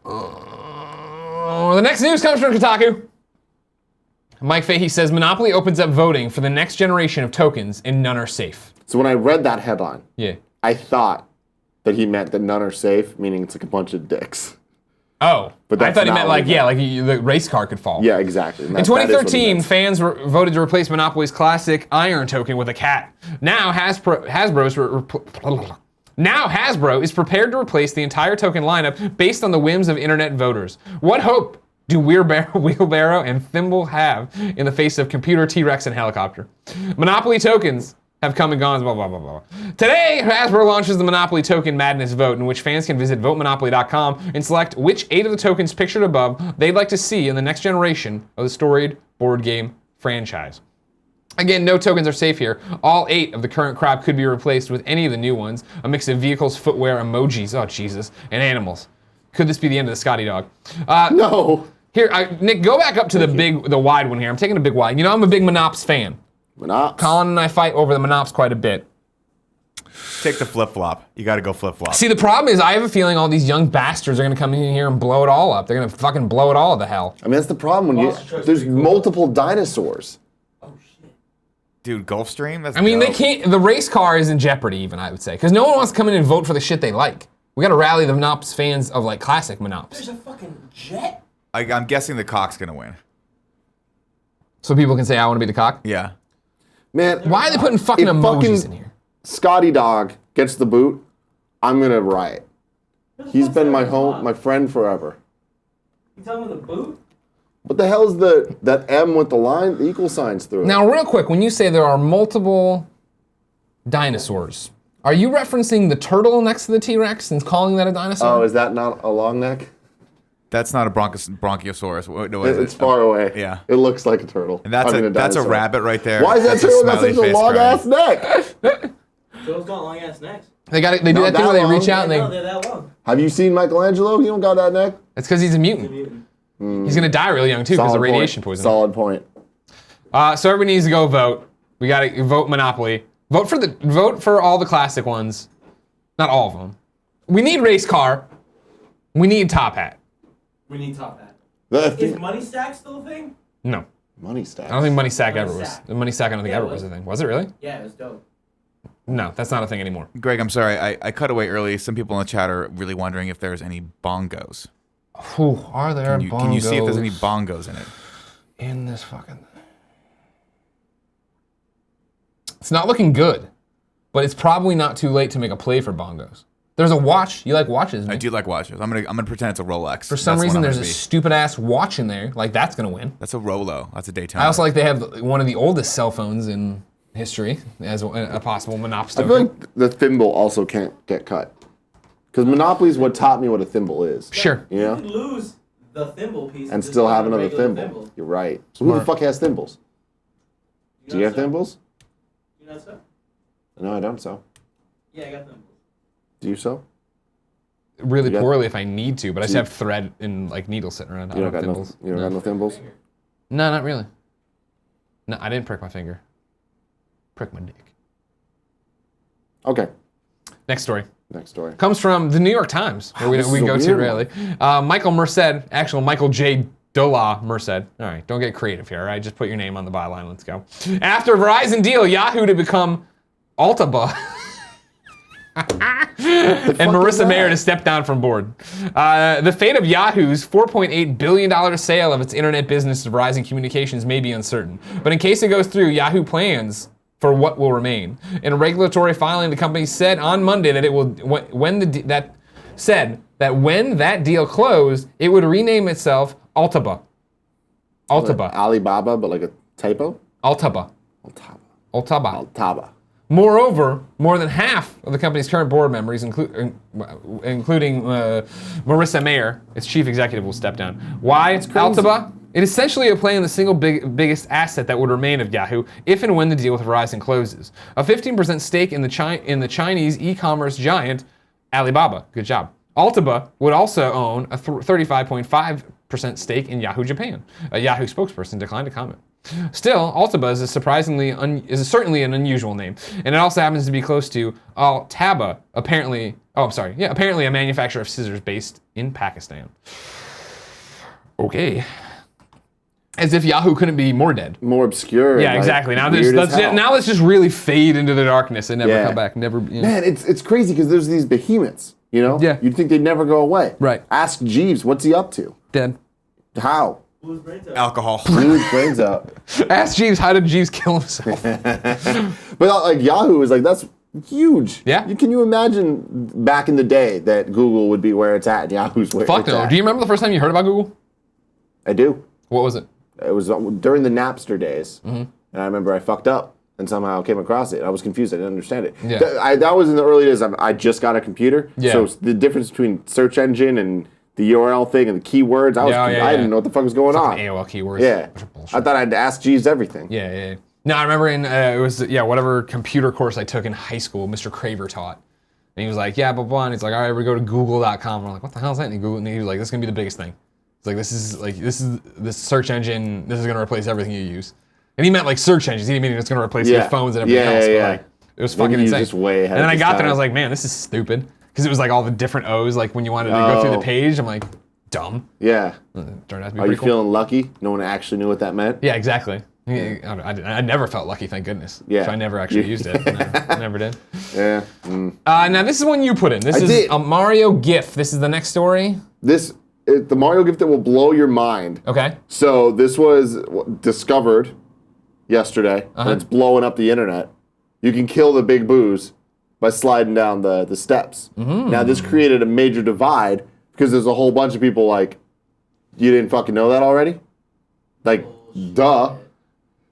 The next news comes from Kotaku. Mike Fahey says Monopoly opens up voting for the next generation of tokens and none are safe. So when I read that headline, Yeah. I thought that he meant that none are safe, meaning it's like a bunch of dicks. Oh, But I that's thought he not meant what like, he meant. the race car could fall. Yeah, exactly. In 2013, fans voted to replace Monopoly's classic iron token with a cat. Now Hasbro is prepared to replace the entire token lineup based on the whims of internet voters. What hope do wheelbarrow and thimble have in the face of computer, T-Rex, and helicopter? Monopoly tokens have come and gone, blah, blah, blah, blah. Today, Hasbro launches the Monopoly Token Madness Vote, in which fans can visit votemonopoly.com and select which 8 of the tokens pictured above they'd like to see in the next generation of the storied board game franchise. Again, no tokens are safe here. All 8 of the current crop could be replaced with any of the new ones, a mix of vehicles, footwear, emojis, oh Jesus, and animals. Could this be the end of the Scotty dog? No. Here, Nick, go back up to the wide one here. I'm taking a big wide. You know, I'm a big Monops fan. Monops. Colin and I fight over the Monops quite a bit. Take the flip-flop. You got to go flip-flop. See, the problem is I have a feeling all these young bastards are going to come in here and blow it all up. They're going to fucking blow it all to hell. I mean, that's the problem when there's multiple dinosaurs. Oh shit. Dude, Gulfstream? That's I mean, dope. they can't. The race car is in jeopardy, even, I would say, because no one wants to come in and vote for the shit they like. We got to rally the Monops fans of like classic Monops. There's a fucking jet. I'm guessing the cock's going to win. So people can say, I want to be the cock. Yeah. Man, Why are they putting fucking if emojis in here? Scotty Dog gets the boot, I'm gonna riot. He's been my friend forever. You talking about the boot? What the hell is that M with the equal signs through it? Now, real quick, when you say there are multiple dinosaurs, are you referencing the turtle next to the T-Rex and calling that a dinosaur? Oh, is that not a long neck? That's not a Bronchiosaurus. What is It's it? far away. Yeah. It looks like a turtle. And that's a dinosaur. rabbit right there. Why is that That's a turtle got smiley such a face long crying. ass neck? Turtles got long ass necks. They do Not that thing that where they long. reach out and No, they. they're that long. Have you seen Michelangelo? He don't got that neck. That's because he's a They're mutant. mutant. He's gonna die real young too because of radiation poisoning. Solid point. So everybody needs to go vote. We gotta vote Monopoly. Vote for all the classic ones. Not all of them. We need race car. We need top hat. We need top hat. The Is money stack still a thing? No, money stacks. I don't think Money Sack Money ever was. Sack. The Money Sack I don't think Yeah, ever it was a was. thing. Was it really? Yeah, it was dope. No, that's not a thing anymore. Greg, I'm sorry. I cut away early. Some people in the chat are really wondering if there's any bongos. Who are there? Can you see if there's any bongos in it? in this fucking? It's not looking good, but it's probably not too late to make a play for bongos. There's a watch. You like watches? I Nick? do like watches. I'm gonna pretend it's a Rolex. For some That's what reason, I'm there's gonna a be. stupid ass watch in there. Like that's gonna win. That's a Rolo. That's a Daytona. I also like they have one of the oldest cell phones in history as a possible Monopoly. I feel like the thimble also can't get cut. Because Monopoly is what taught me what a thimble is. Sure. You You know? could lose the thimble piece And just still buy have a another regular thimble. You're right. So who the Smart. fuck has thimbles? Do you know have so? thimbles? You know so? No, I don't so. Yeah, I got thimbles. Do you so? Really You got- poorly if I need to, but I just you- have thread and like needles sitting around. I You don't don't got have no, thimbles. you don't got no thimbles? No, not really. No, I didn't prick my finger. Prick my dick. Okay. Next story. Next story. Comes from the New York Times, where This we is a go to weird rarely. Michael Merced, actual Michael J. Dola Merced. All right, don't get creative here, all right? Just put your name on the byline, let's go. After Verizon deal, Yahoo to become Altaba. And Marissa Mayer to step down from board. The fate of Yahoo's $4.8 billion sale of its internet business to Verizon Communications may be uncertain. But in case it goes through, Yahoo plans for what will remain. In a regulatory filing, the company said on Monday that it will, when that deal closed, it would rename itself Altaba. Altaba. Alibaba, but like a typo? Altaba. Altaba. Altaba. Altaba. Moreover, more than half of the company's current board members, including Marissa Mayer, its chief executive, will step down. Why Altaba? It essentially a play in the single biggest asset that would remain of Yahoo if and when the deal with Verizon closes. A 15% stake in the Chinese e-commerce giant Alibaba. Good job. Altaba would also own a 35.5% stake in Yahoo Japan. A Yahoo spokesperson declined to comment. Still, Altaba is certainly an unusual name, and it also happens to be close to Altaba, apparently a manufacturer of scissors based in Pakistan. Okay. As if Yahoo couldn't be more dead. More obscure. Yeah, like, exactly. Now weird as hell. let's just really fade into the darkness and never Yeah. come back. Never. You know. Man, it's crazy because there's these behemoths, you know? Yeah. You'd think they'd never go away. Right. Ask Jeeves, what's he up to? Dead. How? Blew his brains out. Alcohol. Blew his brains out. Ask Jeeves, how did Jeeves kill himself? But like Yahoo is like, that's huge. Yeah. Can you imagine back in the day that Google would be where it's at and Yahoo's where Fuck it's no. at? Do you remember the first time you heard about Google? I do. What was it? It was during the Napster days, and I remember I fucked up and somehow came across it. I was confused. I didn't understand it. Yeah. That was in the early days. I just got a computer, Yeah. so the difference between search engine and the URL thing and the keywords, I didn't know what the fuck was going on. AOL keywords. Yeah, Bunch of bullshit. I thought I'd ask Jeeves everything. Yeah. No, I remember it was whatever computer course I took in high school, Mr. Craver taught. And he was like, yeah, blah, blah. And he's like, all right, we go to google.com. We're like, what the hell is that? And he was like, this is going to be the biggest thing. He's like, this search engine, this is going to replace everything you use. And he meant like search engines. He didn't mean it's going to replace your phones and everything else. But like, it was fucking insane. Just way ahead and then I of got his there and I was time. like, man, this is stupid. Because it was like all the different O's. Like when you wanted to go through the page, I'm like, dumb. Yeah. Turned out to be Are you pretty cool. feeling lucky? No one actually knew what that meant? Yeah, exactly. I never felt lucky, thank goodness. Yeah. So I never actually used it. Never did. Yeah. Now this is one you put in. This is did. a Mario GIF. This is the next story. The Mario gift that will blow your mind. Okay. So this was discovered yesterday, and it's blowing up the internet. You can kill the big boos by sliding down the steps. Now this created a major divide because there's a whole bunch of people like, you didn't fucking know that already? Like, duh.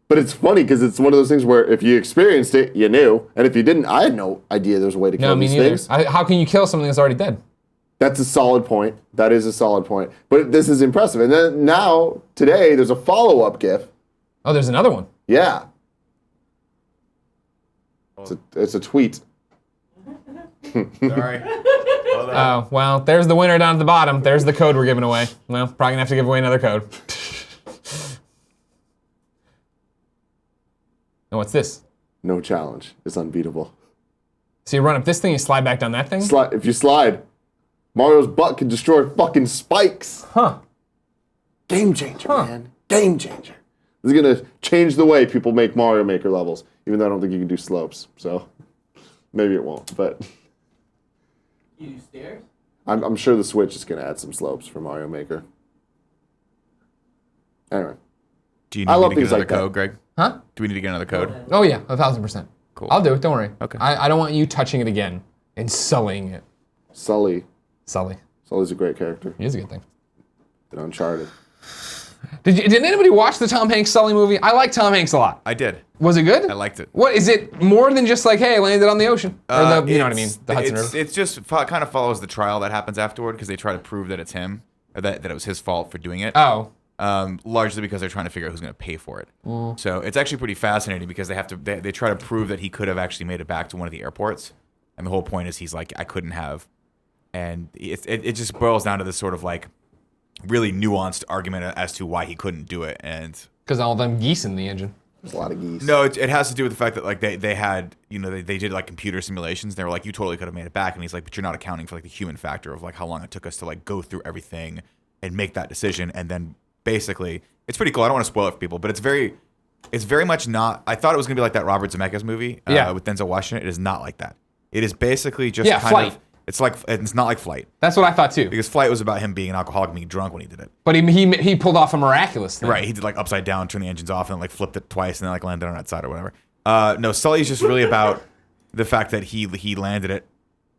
But it's funny because it's one of those things where if you experienced it, you knew, and if you didn't, I had no idea there was a way to kill these things. How can you kill something that's already dead? That's a solid point. That is a solid point. But this is impressive. And then now, today, there's a follow-up GIF. Oh, there's another one. Yeah. It's a tweet. Sorry. Oh, well, there's the winner down at the bottom. There's the code we're giving away. Well, probably gonna have to give away another code. And what's this? No challenge. It's unbeatable. So you run up this thing, you slide back down that thing? If you slide, Mario's butt can destroy fucking spikes. Huh. Game changer, man. Game changer. This is going to change the way people make Mario Maker levels, even though I don't think you can do slopes. So maybe it won't, but You do stairs? I'm sure the Switch is going to add some slopes for Mario Maker. Anyway. Do you I need love me to get things another like that. code, Greg? Huh? Do we need to get another code? Oh yeah, 1,000%. Cool. I'll do it, don't worry. Okay. I don't want you touching it again and sullying it. Sully. Sully. Sully's a great character. He is a good thing. In Uncharted. Did anybody watch the Tom Hanks Sully movie? I like Tom Hanks a lot. I did. Was it good? I liked it. What is it more than just like, hey, I landed on the ocean? Or the, you know what I mean? The Hudson River. It's just kind of follows the trial that happens afterward because they try to prove that it's him, or that it was his fault for doing it. Oh. Largely because they're trying to figure out who's going to pay for it. So it's actually pretty fascinating because they try to prove that he could have actually made it back to one of the airports, and the whole point is he's like, I couldn't have, and it just boils down to this sort of like really nuanced argument as to why he couldn't do it, and Because all them geese in the engine. There's a lot of geese. no, it has to do with the fact that like they had, you know, they did like computer simulations. They were like, you totally could have made it back, and he's like, but you're not accounting for like the human factor of like how long it took us to like go through everything and make that decision, and then basically it's pretty cool. I don't want to spoil it for people, but it's very much not. I thought it was gonna be like that Robert Zemeckis movie with Denzel Washington. It is not like that. It is basically just Flight. It's not like Flight, That's what I thought too. because Flight was about him being an alcoholic and being drunk when he did it. But he pulled off a miraculous thing. Right, he did like upside down, turn the engines off, and then like flipped it twice, and then like landed on that side or whatever. No, Sully's just really about the fact that he landed it.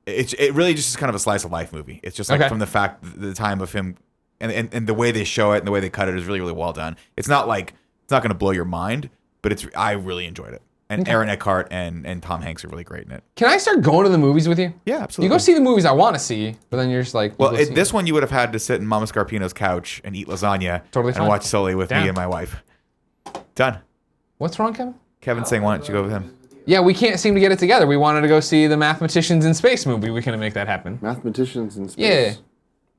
It really just is kind of a slice of life movie. It's just like from the fact the time of him and the way they show it and the way they cut it is really, really well done. It's not going to blow your mind, but I really enjoyed it. And Aaron Eckhart and Tom Hanks are really great in it. Can I start going to the movies with you? Yeah, absolutely. You go see the movies I want to see, but then you're just like, Well, this one you would have had to sit in Mama Scarpino's couch and eat lasagna Totally fine. and watch Sully with Damn. me and my wife. Done. What's wrong, Kevin? Kevin's saying, why don't you go with him? Yeah, we can't seem to get it together. We wanted to go see the Mathematicians in Space movie. We couldn't make that happen. Mathematicians in space. Yeah.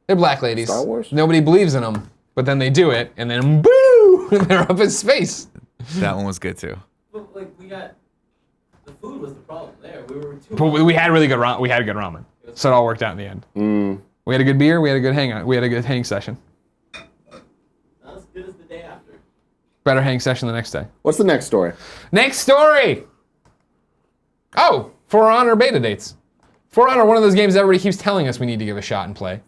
They're black ladies. Star Wars? Nobody believes in them, but then they do it, and then boo! They're up in space. That one was good too. But like the food was the problem there. We were too. But we had really good we had a good ramen, so it all worked out in the end. We had a good beer. We had a good hang session. Not as good as the day after. Better hang session the next day. What's the next story? Next story. Oh, For Honor beta dates. For Honor, one of those games everybody keeps telling us we need to give a shot and play.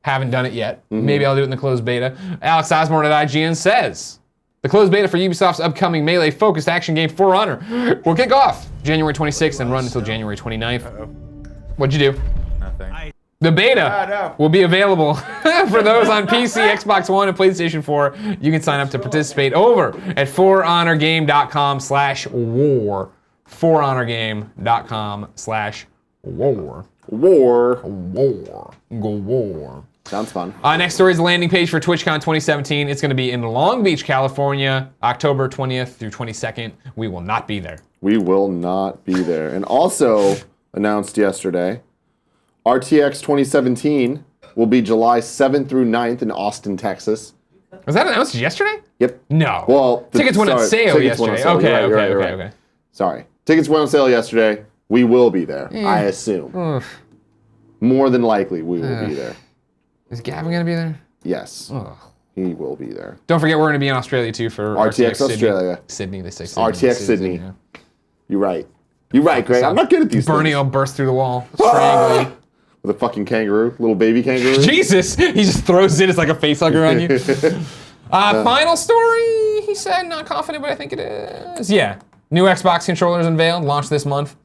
Haven't done it yet. Maybe I'll do it in the closed beta. Alex Osborne at IGN says, the closed beta for Ubisoft's upcoming melee-focused action game For Honor will kick off January 26th and run until January 29th. What'd you do? Nothing. The beta will be available for those on PC, Xbox One, and PlayStation 4. You can sign up to participate over at forhonorgame.com/war. forhonorgame.com/war. War. Go war. Sounds fun. Next story is the landing page for TwitchCon 2017. It's going to be in Long Beach, California, October 20th through 22nd. We will not be there. We will not be there. And also announced yesterday, RTX 2017 will be July 7th through 9th in Austin, Texas. Was that announced yesterday? Yep. No. Well, tickets went on sale yesterday. Okay. Sorry. Tickets went on sale yesterday. We will be there, I assume. More than likely, we will be there. Is Gavin going to be there? Yes. He will be there. Don't forget, we're going to be in Australia, too, for RTX Australia. Sydney, they say Sydney. RTX Sydney. Yeah. You're right. You're right, Greg. I'm not good at these Bernie things. will burst through the wall, strangling. With a fucking kangaroo, little baby kangaroo. Jesus! He just throws it. It's like a facehugger on you. Final story, he said. Not confident, but I think it is. Yeah. New Xbox controllers unveiled, launched this month.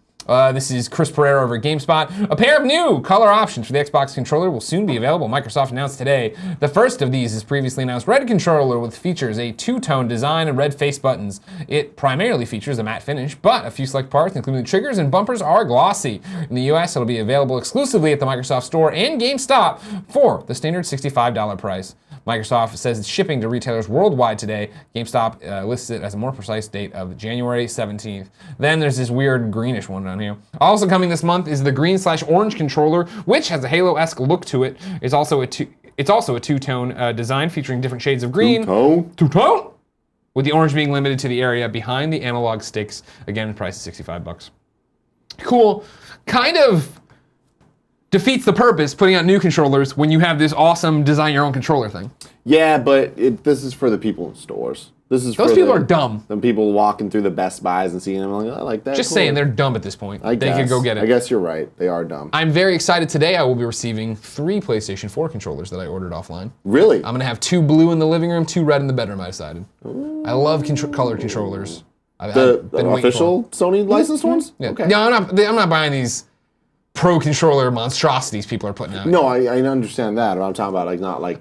This is Chris Pereira over at GameSpot. A pair of new color options for the Xbox controller will soon be available. Microsoft announced today. The first of these is previously announced red controller, which features a two-tone design and red face buttons. It primarily features a matte finish, but a few select parts, including the triggers and bumpers, are glossy. In the US, it'll be available exclusively at the Microsoft Store and GameStop for the standard $65 price. Microsoft says it's shipping to retailers worldwide today. GameStop lists it as a more precise date of January 17th. Then there's this weird greenish one down here. Also coming this month is the green/orange controller, which has a Halo-esque look to it. It's also a two-tone design featuring different shades of green. Two-tone? With the orange being limited to the area behind the analog sticks. Again, price is $65. Cool. Kind of defeats the purpose putting out new controllers when you have this awesome design your own controller thing. Yeah, but this is for the people in stores. This is Those people are dumb. The people walking through the Best Buys and seeing them like, I like that. Just saying, they're dumb at this point. They could go get it. I guess you're right. They are dumb. I'm very excited today. I will be receiving 3 PlayStation 4 controllers that I ordered offline. Really? I'm gonna have 2 blue in the living room, 2 red in the bedroom. I decided. I love color controllers. The official Sony licensed ones? Yeah. Okay. No, I'm not buying these pro controller monstrosities people are putting out. No, I understand that. But I'm talking about not like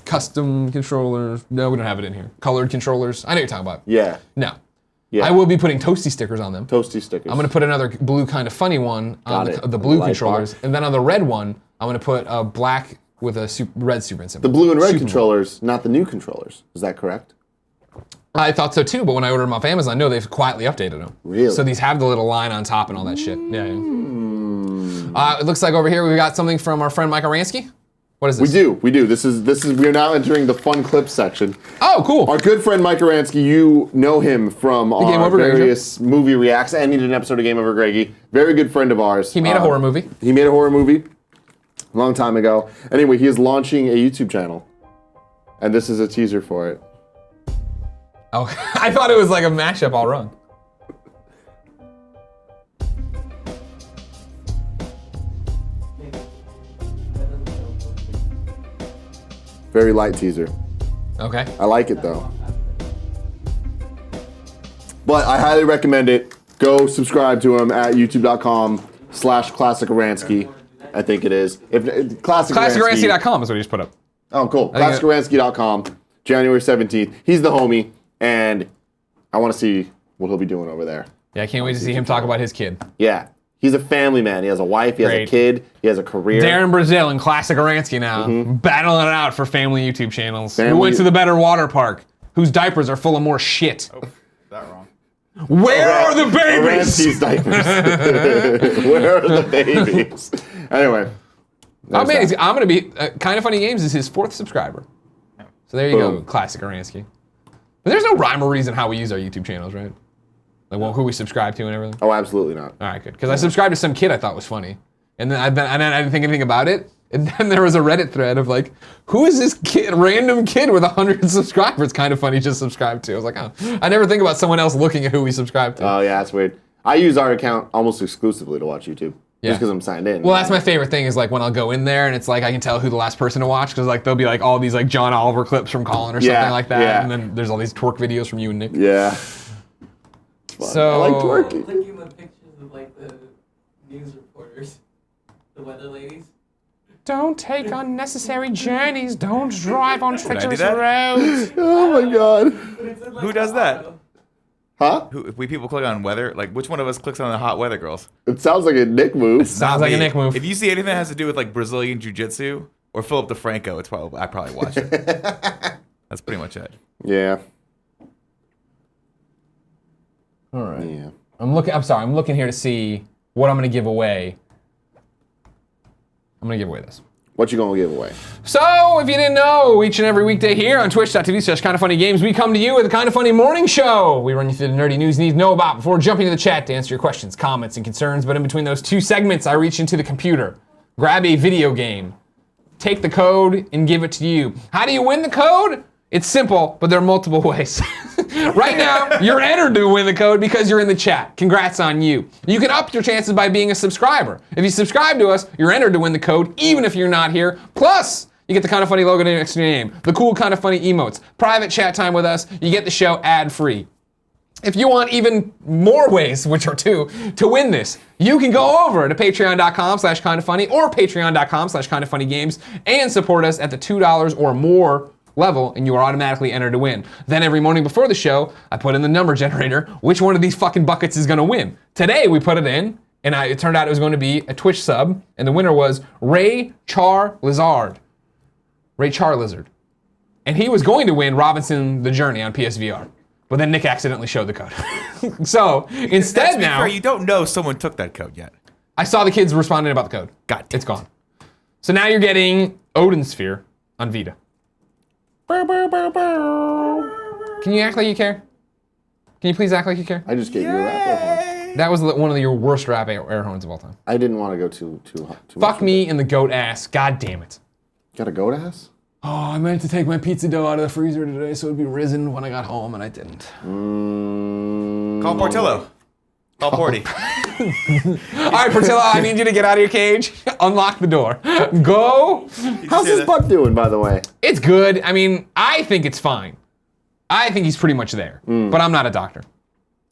custom controllers. No, we don't have it in here. Colored controllers. I know what you're talking about. Yeah. No. Yeah. I will be putting toasty stickers on them. Toasty stickers. I'm gonna put another blue kind of funny one on the blue controllers, and then on the red one, I'm gonna put a black with a red Superman symbol. The blue and red controllers, not the new controllers. Is that correct? I thought so too, but when I ordered them off Amazon, no, they've quietly updated them. Really? So these have the little line on top and all that shit. Yeah. It looks like over here we've got something from our friend Mike Aransky. What is this? We do. This is we are now entering the fun clips section. Oh, cool. Our good friend Mike Aransky, you know him from our various movie reacts, and he did an episode of Game Over Greggy. Very good friend of ours. He made a horror movie. He made a horror movie a long time ago. Anyway, he is launching a YouTube channel, and this is a teaser for it. Oh, I thought it was like a mashup all wrong. Very light teaser. Okay. I like it though. But I highly recommend it. Go subscribe to him at youtube.com/ClassicAransky. I think it is. ClassicAransky.com is what he just put up. Oh, cool. ClassicAransky.com, January 17th. He's the homie, and I want to see what he'll be doing over there. Yeah, I can't wait to see him talk about his kid. Yeah. He's a family man. He has a wife, he has a kid, he has a career. Darren Brazil and Classic Aransky now, battling it out for family YouTube channels. Who went to the better water park? Whose diapers are full of more shit? Oh, that wrong. Where are the babies? Aransky's diapers. Where are the babies? Anyway. Oh man, I'm gonna be Kind of Funny Games is his 4th subscriber. So there you go, Classic Aransky. But there's no rhyme or reason how we use our YouTube channels, right? Like who we subscribe to and everything. Oh, absolutely not. All right, good. Because I subscribed to some kid I thought was funny, and then I didn't think anything about it. And then there was a Reddit thread of like, who is this kid, random kid with 100 subscribers? Kind of funny, just subscribed to. I was like, oh, I never think about someone else looking at who we subscribe to. Oh yeah, that's weird. I use our account almost exclusively to watch YouTube. Yeah. Just because I'm signed in. Well, that's my favorite thing is like when I'll go in there and it's like I can tell who the last person to watch because like there'll be like all these like John Oliver clips from Colin or something like that, and then there's all these twerk videos from you and Nick. Yeah. So I like twerking. Clicking the pictures of like the news reporters. The The weather ladies. Don't take unnecessary journeys. Don't drive on I do treacherous that? roads. Oh my god. But it's in, like, Who does that? Colorado. Huh? If we people click on weather, like which one of us clicks on the hot weather girls? It sounds like a Nick move. Sounds like a Nick move. If you see anything that has to do with like Brazilian jiu-jitsu or Philip DeFranco, I probably watch it. That's pretty much it. Yeah. All right. Yeah. I'm looking here to see what I'm going to give away. I'm going to give away this. What you gonna give away? So, if you didn't know, each and every weekday here on twitch.tv/kindoffunnygames, we come to you with a Kind of Funny morning show. We run you through the nerdy news you need to know about before jumping to the chat to answer your questions, comments, and concerns. But in between those two segments, I reach into the computer, grab a video game, take the code, and give it to you. How do you win the code? It's simple, but there are multiple ways. Right now, you're entered to win the code because you're in the chat. Congrats on you. You can up your chances by being a subscriber. If you subscribe to us, you're entered to win the code, even if you're not here. Plus, you get the Kind of Funny logo next to your name, the cool Kind of Funny emotes, private chat time with us, you get the show ad-free. If you want even more ways, which are two, to win this, you can go over to patreon.com/kindoffunny or patreon.com/kindoffunnygames and support us at the $2 or more level, and you are automatically entered to win. Then every morning before the show, I put in the number generator, which one of these fucking buckets is gonna win. Today we put it in, and it turned out it was going to be a Twitch sub, and the winner was Ray Char Lizard. And he was going to win Robinson the Journey on PSVR. But then Nick accidentally showed the code. So instead now, fair, you don't know someone took that code yet. I saw the kids responding about the code. God damn It's gone. So now you're getting Odin Sphere on Vita. Can you act like you care? Can you please act like you care? I just gave you a rap air horn. That was one of your worst rap air horns of all time. I didn't want to go too much. Fuck me in the goat ass. God damn it. Got a goat ass? Oh, I meant to take my pizza dough out of the freezer today so it'd be risen when I got home, and I didn't. Call Portillo. Call Porty. All right, Portillo, I need you to get out of your cage. Unlock the door. Go. How's his butt doing, by the way? It's good. I mean, I think it's fine. I think he's pretty much there, but I'm not a doctor.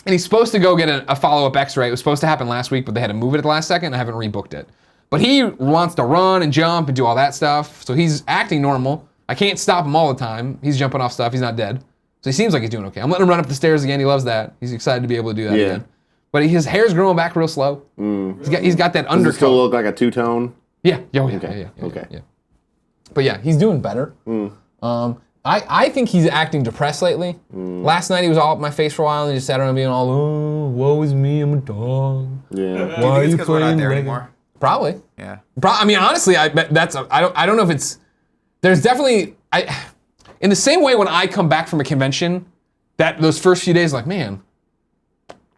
And he's supposed to go get a follow-up x-ray. It was supposed to happen last week, but they had to move it at the last second. I haven't rebooked it. But he wants to run and jump and do all that stuff, so he's acting normal. I can't stop him all the time. He's jumping off stuff. He's not dead. So he seems like he's doing okay. I'm letting him run up the stairs again. He loves that. He's excited to be able to do that again. But his hair's growing back real slow. He's got that Does undercoat. it still look like a two-tone? Yeah. Okay. Yeah. But yeah, he's doing better. I think he's acting depressed lately. Last night he was all up my face for a while and he just sat around being all, oh, woe is me, I'm a dog. Yeah. Why are you because we're not playing there Lego? anymore? Probably. Yeah. I mean, honestly, I bet I don't know if it's. There's definitely in the same way when I come back from a convention, that those first few days, like, man,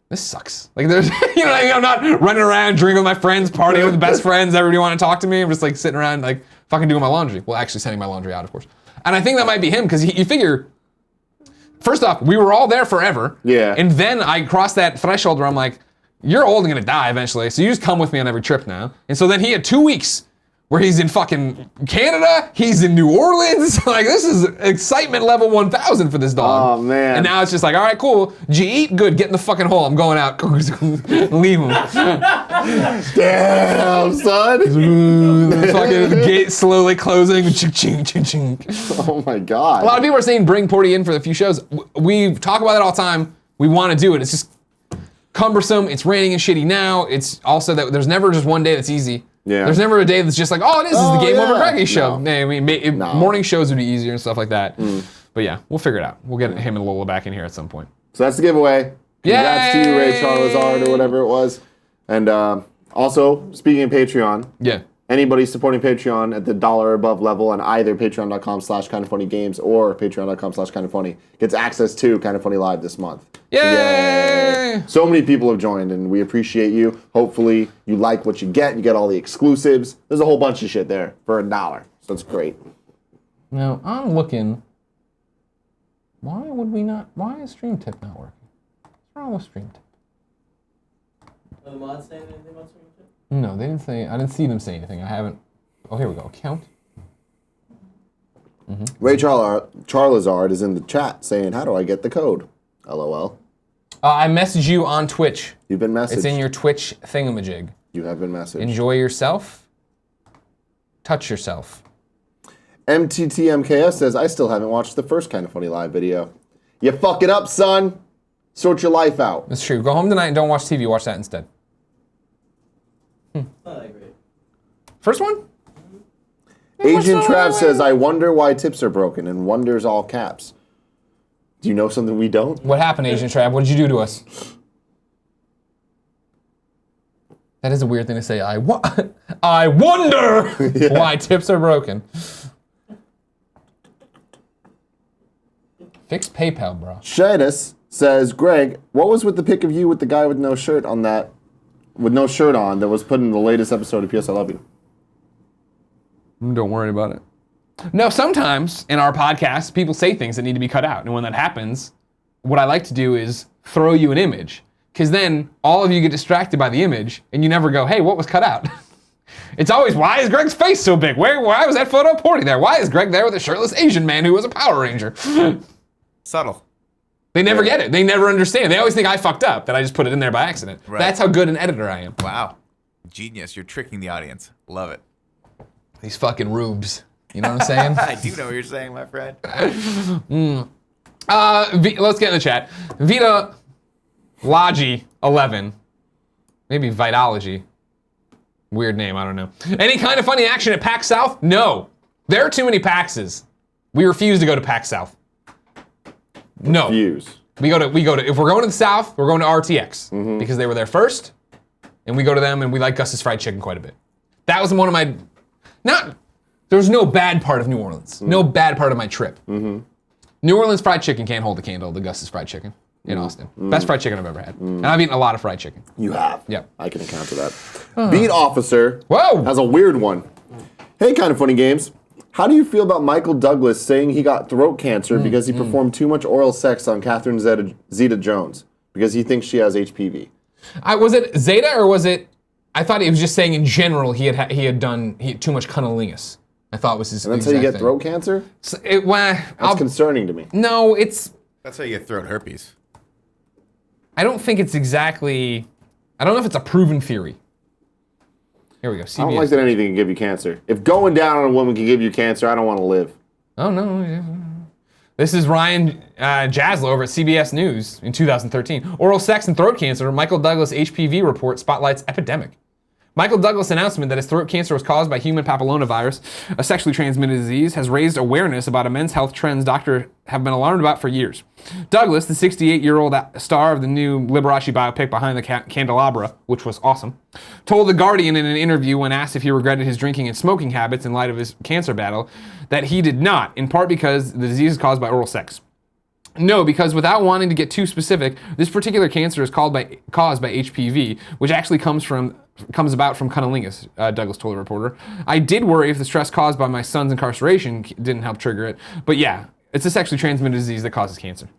this sucks. Like, there's, you know what I mean? I'm not running around drinking with my friends, partying with best friends. Everybody want to talk to me. I'm just like sitting around, like fucking doing my laundry. Well, actually sending my laundry out, of course. And I think that might be him because you figure. First off, we were all there forever. Yeah. And then I crossed that threshold where I'm like, you're old and gonna die eventually, so you just come with me on every trip now. And so then he had 2 weeks where he's in fucking Canada, he's in New Orleans. Like, this is excitement level 1000 for this dog. Oh, man. And now it's just like, all right, cool. Did you eat? Good, get in the fucking hole. I'm going out. Leave him. Damn, son. The fucking gate slowly closing. Ching, ching, ching. Oh my God. A lot of people are saying bring Porty in for a few shows. We talk about it all the time. We want to do it. It's just cumbersome. It's raining and shitty now. It's also that there's never just one day that's easy. Yeah. There's never a day that's just like, oh, this is the Game Over Greggy show. No. I mean, No. morning shows would be easier and stuff like that. But yeah, we'll figure it out. We'll get him and Lola back in here at some point. So that's the giveaway. Congrats to you, Ray Charlesard, or whatever it was. And also, speaking of Patreon, Yeah. anybody supporting Patreon at the $1 above level on either patreon.com/kindoffunnygames or patreon.com/kindoffunny gets access to Kind of Funny Live this month. Yay! So many people have joined, and we appreciate you. Hopefully, you like what you get. You get all the exclusives. There's a whole bunch of shit there for $1. So that's great. Now, I'm looking. Why would we not? Why is Stream Tip not working? What's wrong with Stream Tip? Are the mods saying anything about Stream Tip? No, they didn't say. I didn't see them say anything. I haven't. Oh, here we go. Account. Ray Charlesard is in the chat saying, how do I get the code? LOL. I messaged you on Twitch. You've been messaged. It's in your Twitch thingamajig. You have been messaged. Enjoy yourself. touch yourself. MTTMKS says, I still haven't watched the first Kind of Funny live video. You fuck it up, son. Sort your life out. That's true. Go home tonight and don't watch TV. Watch that instead. It's not that great. First one? Agent Trav says, I wonder why tips are broken, and wonders all caps. Do you know something we don't? What happened, Agent Trav? What did you do to us? That is a weird thing to say. I wonder why tips are broken. Fix PayPal, bro. Gettys says, Greg, what was with the pic of you with the guy with no shirt on that was put in the latest episode of P.S. I Love You? Don't worry about it. No, sometimes in our podcast, people say things that need to be cut out. And when that happens, what I like to do is throw you an image. Because then all of you get distracted by the image and you never go, hey, what was cut out? It's always, why is Greg's face so big? Why was that photo pointing there? Why is Greg there with a shirtless Asian man who was a Power Ranger? Subtle. They never get it. They never understand. They always think I fucked up, that I just put it in there by accident. Right. That's how good an editor I am. Wow. Genius. You're tricking the audience. Love it. These fucking rubes. You know what I'm saying? I do know what you're saying, my friend. Let's get in the chat. Vita Logi 11. Maybe Vitology. Weird name, I don't know. Any kind of funny action at PAX South? No. There are too many PAXs. We refuse to go to PAX South. No. Refuse. We go to if we're going to the South, we're going to RTX because they were there first, and we go to them and we like Gus's fried chicken quite a bit. That was one of my there was no bad part of New Orleans. No bad part of my trip. New Orleans fried chicken can't hold a candle to Gus's fried chicken in Austin. Best fried chicken I've ever had. And I've eaten a lot of fried chicken. You have. Yep. I can account for that. Beat Officer Whoa! has a weird one. Hey, Kind of Funny Games. How do you feel about Michael Douglas saying he got throat cancer because he performed too much oral sex on Catherine Zeta-Jones because he thinks she has HPV? Was it Zeta or was it? I thought he was just saying in general he had done too much cunnilingus. I thought was his. And that's how you get throat cancer? So That's concerning to me. No, it's. That's how you get throat herpes. I don't think it's exactly. I don't know if it's a proven theory. Here we go. CBS. I don't like that anything can give you cancer. If going down on a woman can give you cancer, I don't want to live. Oh, no. Yeah. This is Ryan Jaslow over at CBS News in 2013. Oral sex and throat cancer. Michael Douglas HPV report spotlights epidemic. Michael Douglas' announcement that his throat cancer was caused by human papillomavirus, a sexually transmitted disease, has raised awareness about a men's health trends doctors have been alarmed about for years. Douglas, the 68-year-old star of the new Liberace biopic Behind the Candelabra, which was awesome, told The Guardian in an interview when asked if he regretted his drinking and smoking habits in light of his cancer battle that he did not, in part because the disease is caused by oral sex. No, because without wanting to get too specific, this particular cancer is caused by HPV, which actually comes about from cunnilingus, Douglas told the reporter. I did worry if the stress caused by my son's incarceration didn't help trigger it, but yeah, it's a sexually transmitted disease that causes cancer.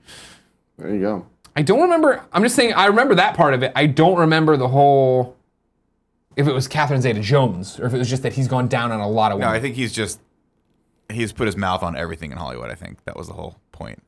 There you go. I don't remember, I'm just saying, I remember that part of it. I don't remember the whole, if it was Catherine Zeta-Jones, or if it was just that he's gone down on a lot of women. No, I think he's put his mouth on everything in Hollywood, I think. That was the whole point.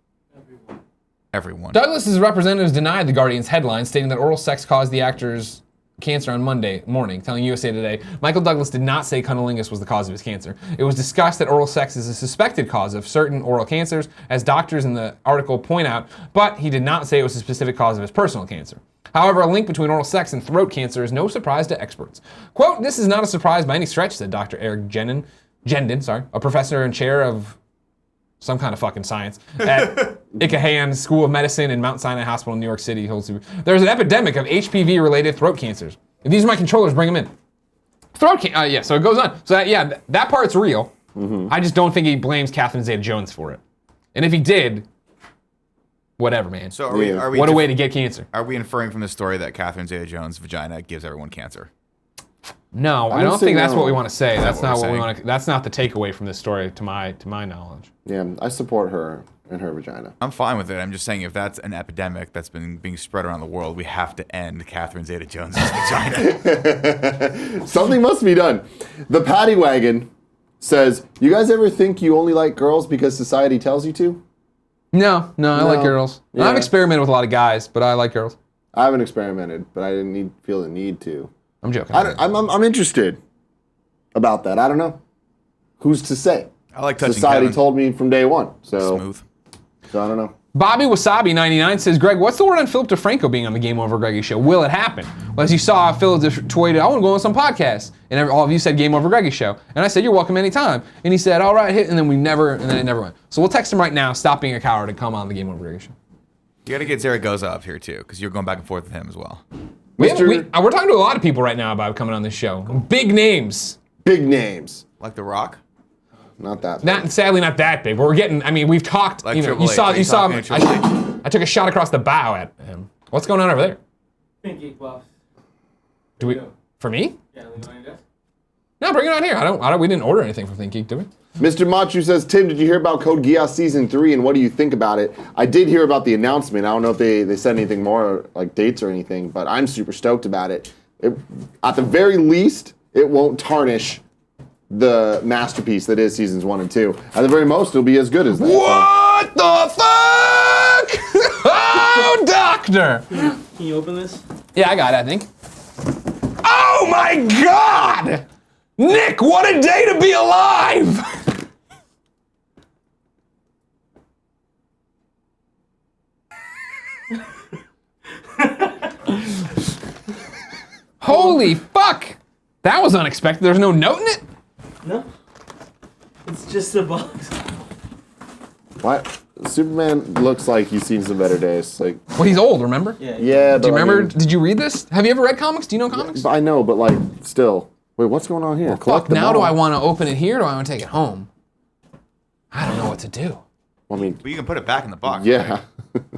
Everyone. Douglas's representatives denied The Guardian's headline, stating that oral sex caused the actor's cancer on Monday morning, telling USA Today, Michael Douglas did not say cunnilingus was the cause of his cancer. It was discussed that oral sex is a suspected cause of certain oral cancers, as doctors in the article point out, but he did not say it was a specific cause of his personal cancer. However, a link between oral sex and throat cancer is no surprise to experts. Quote, this is not a surprise by any stretch, said Dr. Eric Jendon, a professor and chair of some kind of fucking science at Ikahan School of Medicine in Mount Sinai Hospital in New York City. There's an epidemic of HPV-related throat cancers. If these are my controllers, bring them in. Yeah, so it goes on. So that part's real. I just don't think he blames Catherine Zeta-Jones for it. And if he did, whatever, man. So are we what a way to get cancer. Are we inferring from this story that Catherine Zeta-Jones' vagina gives everyone cancer? No, I don't think that's what we want to say. That's not what we saying? want to. That's not the takeaway from this story, to my knowledge. Yeah, I support her and her vagina. I'm fine with it. I'm just saying if that's an epidemic that's been being spread around the world, we have to end Catherine Zeta-Jones' vagina. Something must be done. The Paddy Wagon says, you guys ever think you only like girls because society tells you to? No, I like girls. Yeah. I've experimented with a lot of guys, but I like girls. I haven't experimented, but I didn't feel the need to. I'm joking. I'm interested about that. I don't know. who's to say? I like touching Society Kevin. told me from day one. So, Smooth. so I don't know. Bobby Wasabi 99 says, Greg, what's the word on Philip DeFranco being on the Game Over Greggy show? Will it happen? Well, as you saw, Phil tweeted, I want to go on some podcast. And all of you said Game Over Greggy show. And I said, you're welcome anytime. And he said, all right, hit. And then it never went. So we'll text him right now, stop being a coward and come on the Game Over Greggy show. You got to get Zaragoza up here too, because you're going back and forth with him as well. We're talking to a lot of people right now about coming on this show. Big names. Big names. Like The Rock? Not that big. Sadly, not that big. But we're getting, we've talked, Like you Triple H. saw Are you him. talking to Triple H? I took a shot across the bow at him. What's going on over there? Pink Geek Box. Do we, for me? Yeah, leave it on your desk. No, bring it on here. We didn't order anything from Think Geek, did we? Mr. Machu says, Tim, did you hear about Code Geass Season 3 and what do you think about it? I did hear about the announcement. I don't know if they said anything more, like dates or anything, but I'm super stoked about it. At the very least, it won't tarnish the masterpiece that is Seasons 1 and 2. At the very most, it'll be as good as that. What the fuck? Oh, doctor! Can you open this? Yeah, I got it, I think. Oh my God! Nick, what a day to be alive! Holy fuck! That was unexpected. There's no note in it? No. It's just a box. What? Superman looks like he's seen some better days. Like, Well, he's old, remember? Yeah. yeah, but Do you remember, I mean, did you read this? Have you ever read comics? Do you know comics? I know, but like, still. Wait, what's going on here? Fuck, now do all. I want to open it here or do I want to take it home? I don't know what to do. I mean, But you can put it back in the box. yeah. Right?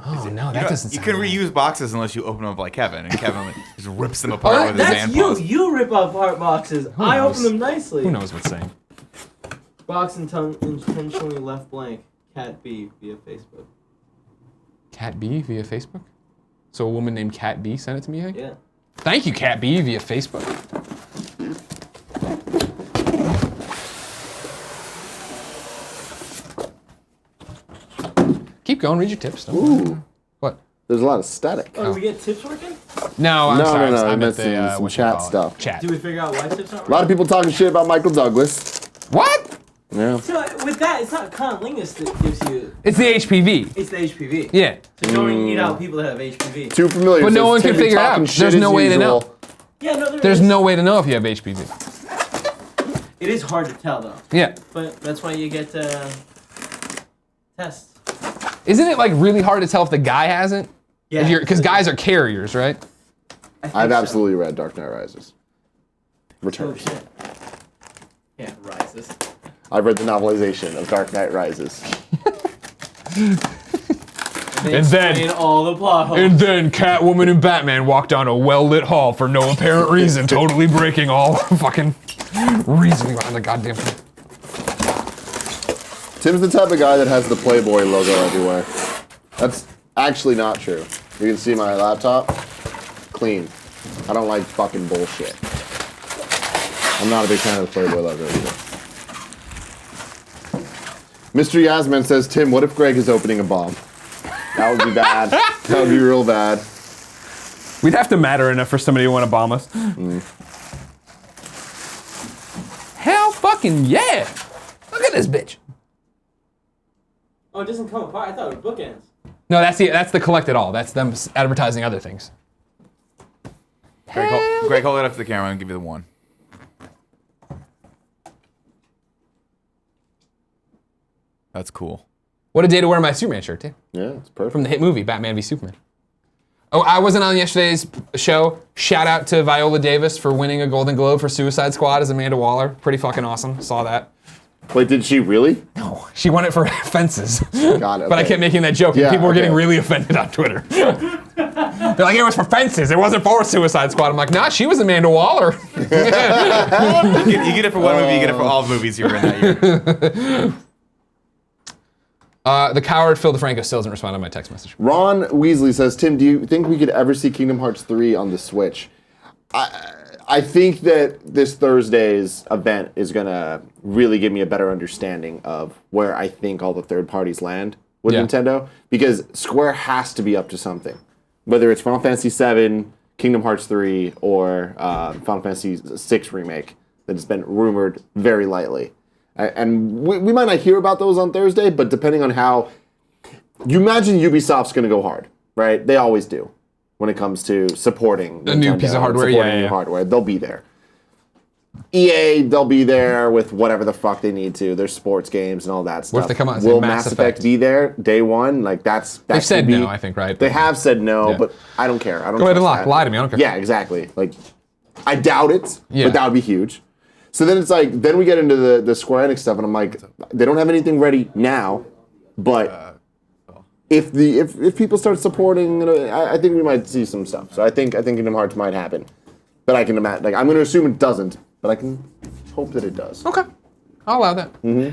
Oh, no, that doesn't You sound can right. reuse boxes unless you open them up like Kevin, and Kevin just rips them apart Oh, with his That's hand you. paws. You rip apart boxes. I knows? open them nicely. Who knows what's saying? Box intentionally left blank. Cat B via Facebook. Cat B via Facebook? So a woman named Cat B sent it to me, hey? Yeah. Thank you, Cat B via Facebook. Keep going, read your tips. Don't worry. Ooh, What? there's a lot of static. Oh, did we get tips working? No, I'm No, sorry. no, no, I I meant meant the, some what you chat call it. stuff. Chat. Did we figure out why tips aren't A lot of people talking shit about Michael Douglas. What? Yeah. So with that, it's not conlingus that gives you. It's the HPV. It's the HPV. Yeah. So don't eat out people that have HPV. Too familiar. But no Says, one can "Tim, you figure it talking out. shit There's as no way to know. usual." Yeah, no, There's no way to know if you have HPV. It is hard to tell though. Yeah. But that's why you get tests. Isn't it like really hard to tell if the guy hasn't? Yeah. Because guys are carriers, right? I think I've so. absolutely read Dark Knight Rises. Oh Returns. shit. Yeah, rises. I've read the novelization of Dark Knight Rises. And then- explain all the plot holes. And then Catwoman and Batman walk down a well-lit hall for no apparent reason, totally breaking all fucking reasoning behind the goddamn thing. Tim's the type of guy that has the Playboy logo everywhere. That's actually not true. You can see my laptop. Clean. I don't like fucking bullshit. I'm not a big fan of the Playboy logo either. Mr. Yasman says, Tim, what if Greg is opening a bomb? That would be bad. That would be real bad. We'd have to matter enough for somebody to want to bomb us. Hell fucking yeah! Look at this bitch. Oh, it doesn't come apart. I thought it was bookends. No, that's the collect it all. That's them advertising other things. Greg, hold it up to the camera and give you the one. That's cool. What a day to wear my Superman shirt too. Yeah, it's perfect. From the hit movie Batman v Superman. Oh, I wasn't on yesterday's show. Shout out to Viola Davis for winning a Golden Globe for Suicide Squad as Amanda Waller. Pretty fucking awesome. Saw that. Wait, did she really? No, she won it for Fences. Got it. But I okay. kept making that joke, and Yeah, people were getting okay. really offended on Twitter. They're like, it was for Fences. It wasn't for Suicide Squad. I'm like, nah, she was Amanda Waller. You get it for one movie, you get it for all the movies you were in that year. The coward Phil DeFranco still doesn't respond to my text message. Ron Weasley says, Tim, do you think we could ever see Kingdom Hearts 3 on the Switch? I think that this Thursday's event is going to really give me a better understanding of where I think all the third parties land with Yeah. Nintendo, because Square has to be up to something. Whether it's Final Fantasy VII, Kingdom Hearts 3, or Final Fantasy VI Remake that has been rumored very lightly. And we might not hear about those on Thursday, but depending on how... You imagine Ubisoft's going to go hard, right? They always do when it comes to supporting a new piece of hardware. New hardware. They'll be there. EA, they'll be there with whatever the fuck they need to. There's sports games and all that stuff. What if they come out and say Will Mass Effect be there day one? Like They've said no, I think, right? They have said no, but I don't care. I don't. Go ahead and lie to me. I don't care. Yeah, exactly. Like, I doubt it, Yeah. but that would be huge. So then it's like, then we get into the Square Enix stuff, and I'm like, they don't have anything ready now, but if people start supporting, I think we might see some stuff. So I think Kingdom Hearts might happen, but I can imagine. Like, I'm going to assume it doesn't, but I can hope that it does. Okay, I'll allow that. We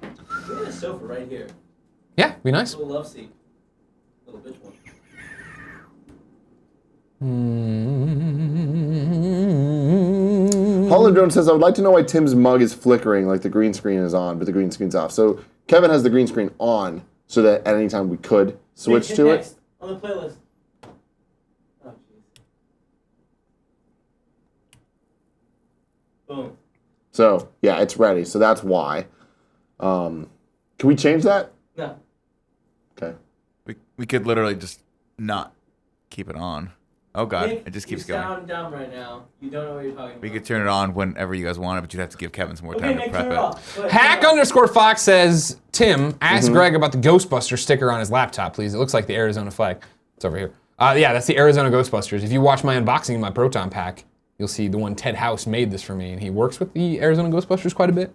have a sofa right here. Yeah, be nice. Little love seat. Little bitch one. Holland Drone says, I would like to know why Tim's mug is flickering like the green screen is on, but the green screen's off. So Kevin has the green screen on so that at any time we could switch to next, it. on the playlist. Oh, jeez. Boom. So, yeah, it's ready. So that's why. Can we change that? No. Okay. We could literally just not keep it on. Oh god, Nick, it just keeps you going. sound dumb right now. You don't know what you're talking about. We could turn it on whenever you guys want it, but you'd have to give Kevin some more Okay, time to Nick, prep turn it it. off. Go ahead, Hack turn it off. _Fox says, Tim, ask Greg about the Ghostbuster sticker on his laptop, please. It looks like the Arizona flag. It's over here. Yeah, that's the Arizona Ghostbusters. If you watch my unboxing of my Proton Pack, you'll see the one Ted House made this for me, and he works with the Arizona Ghostbusters quite a bit.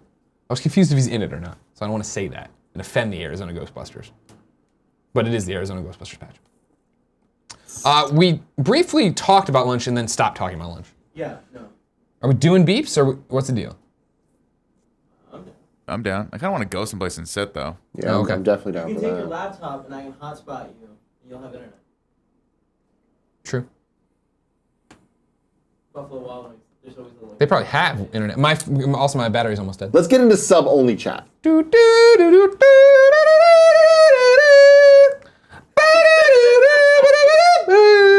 I was confused if he's in it or not, so I don't want to say that and offend the Arizona Ghostbusters. But it is the Arizona Ghostbusters patch. We briefly talked about lunch and then stopped talking about lunch. Yeah, no. Are we doing beeps or what's the deal? I'm down. I kind of want to go someplace and sit though. Yeah, Oh, okay. I'm definitely You down can for take your that. laptop and I can hotspot you, and you'll have internet. True. Buffalo Wild Wings. There's always a link. They probably have internet. Also, my battery's almost dead. Let's get into sub-only chat.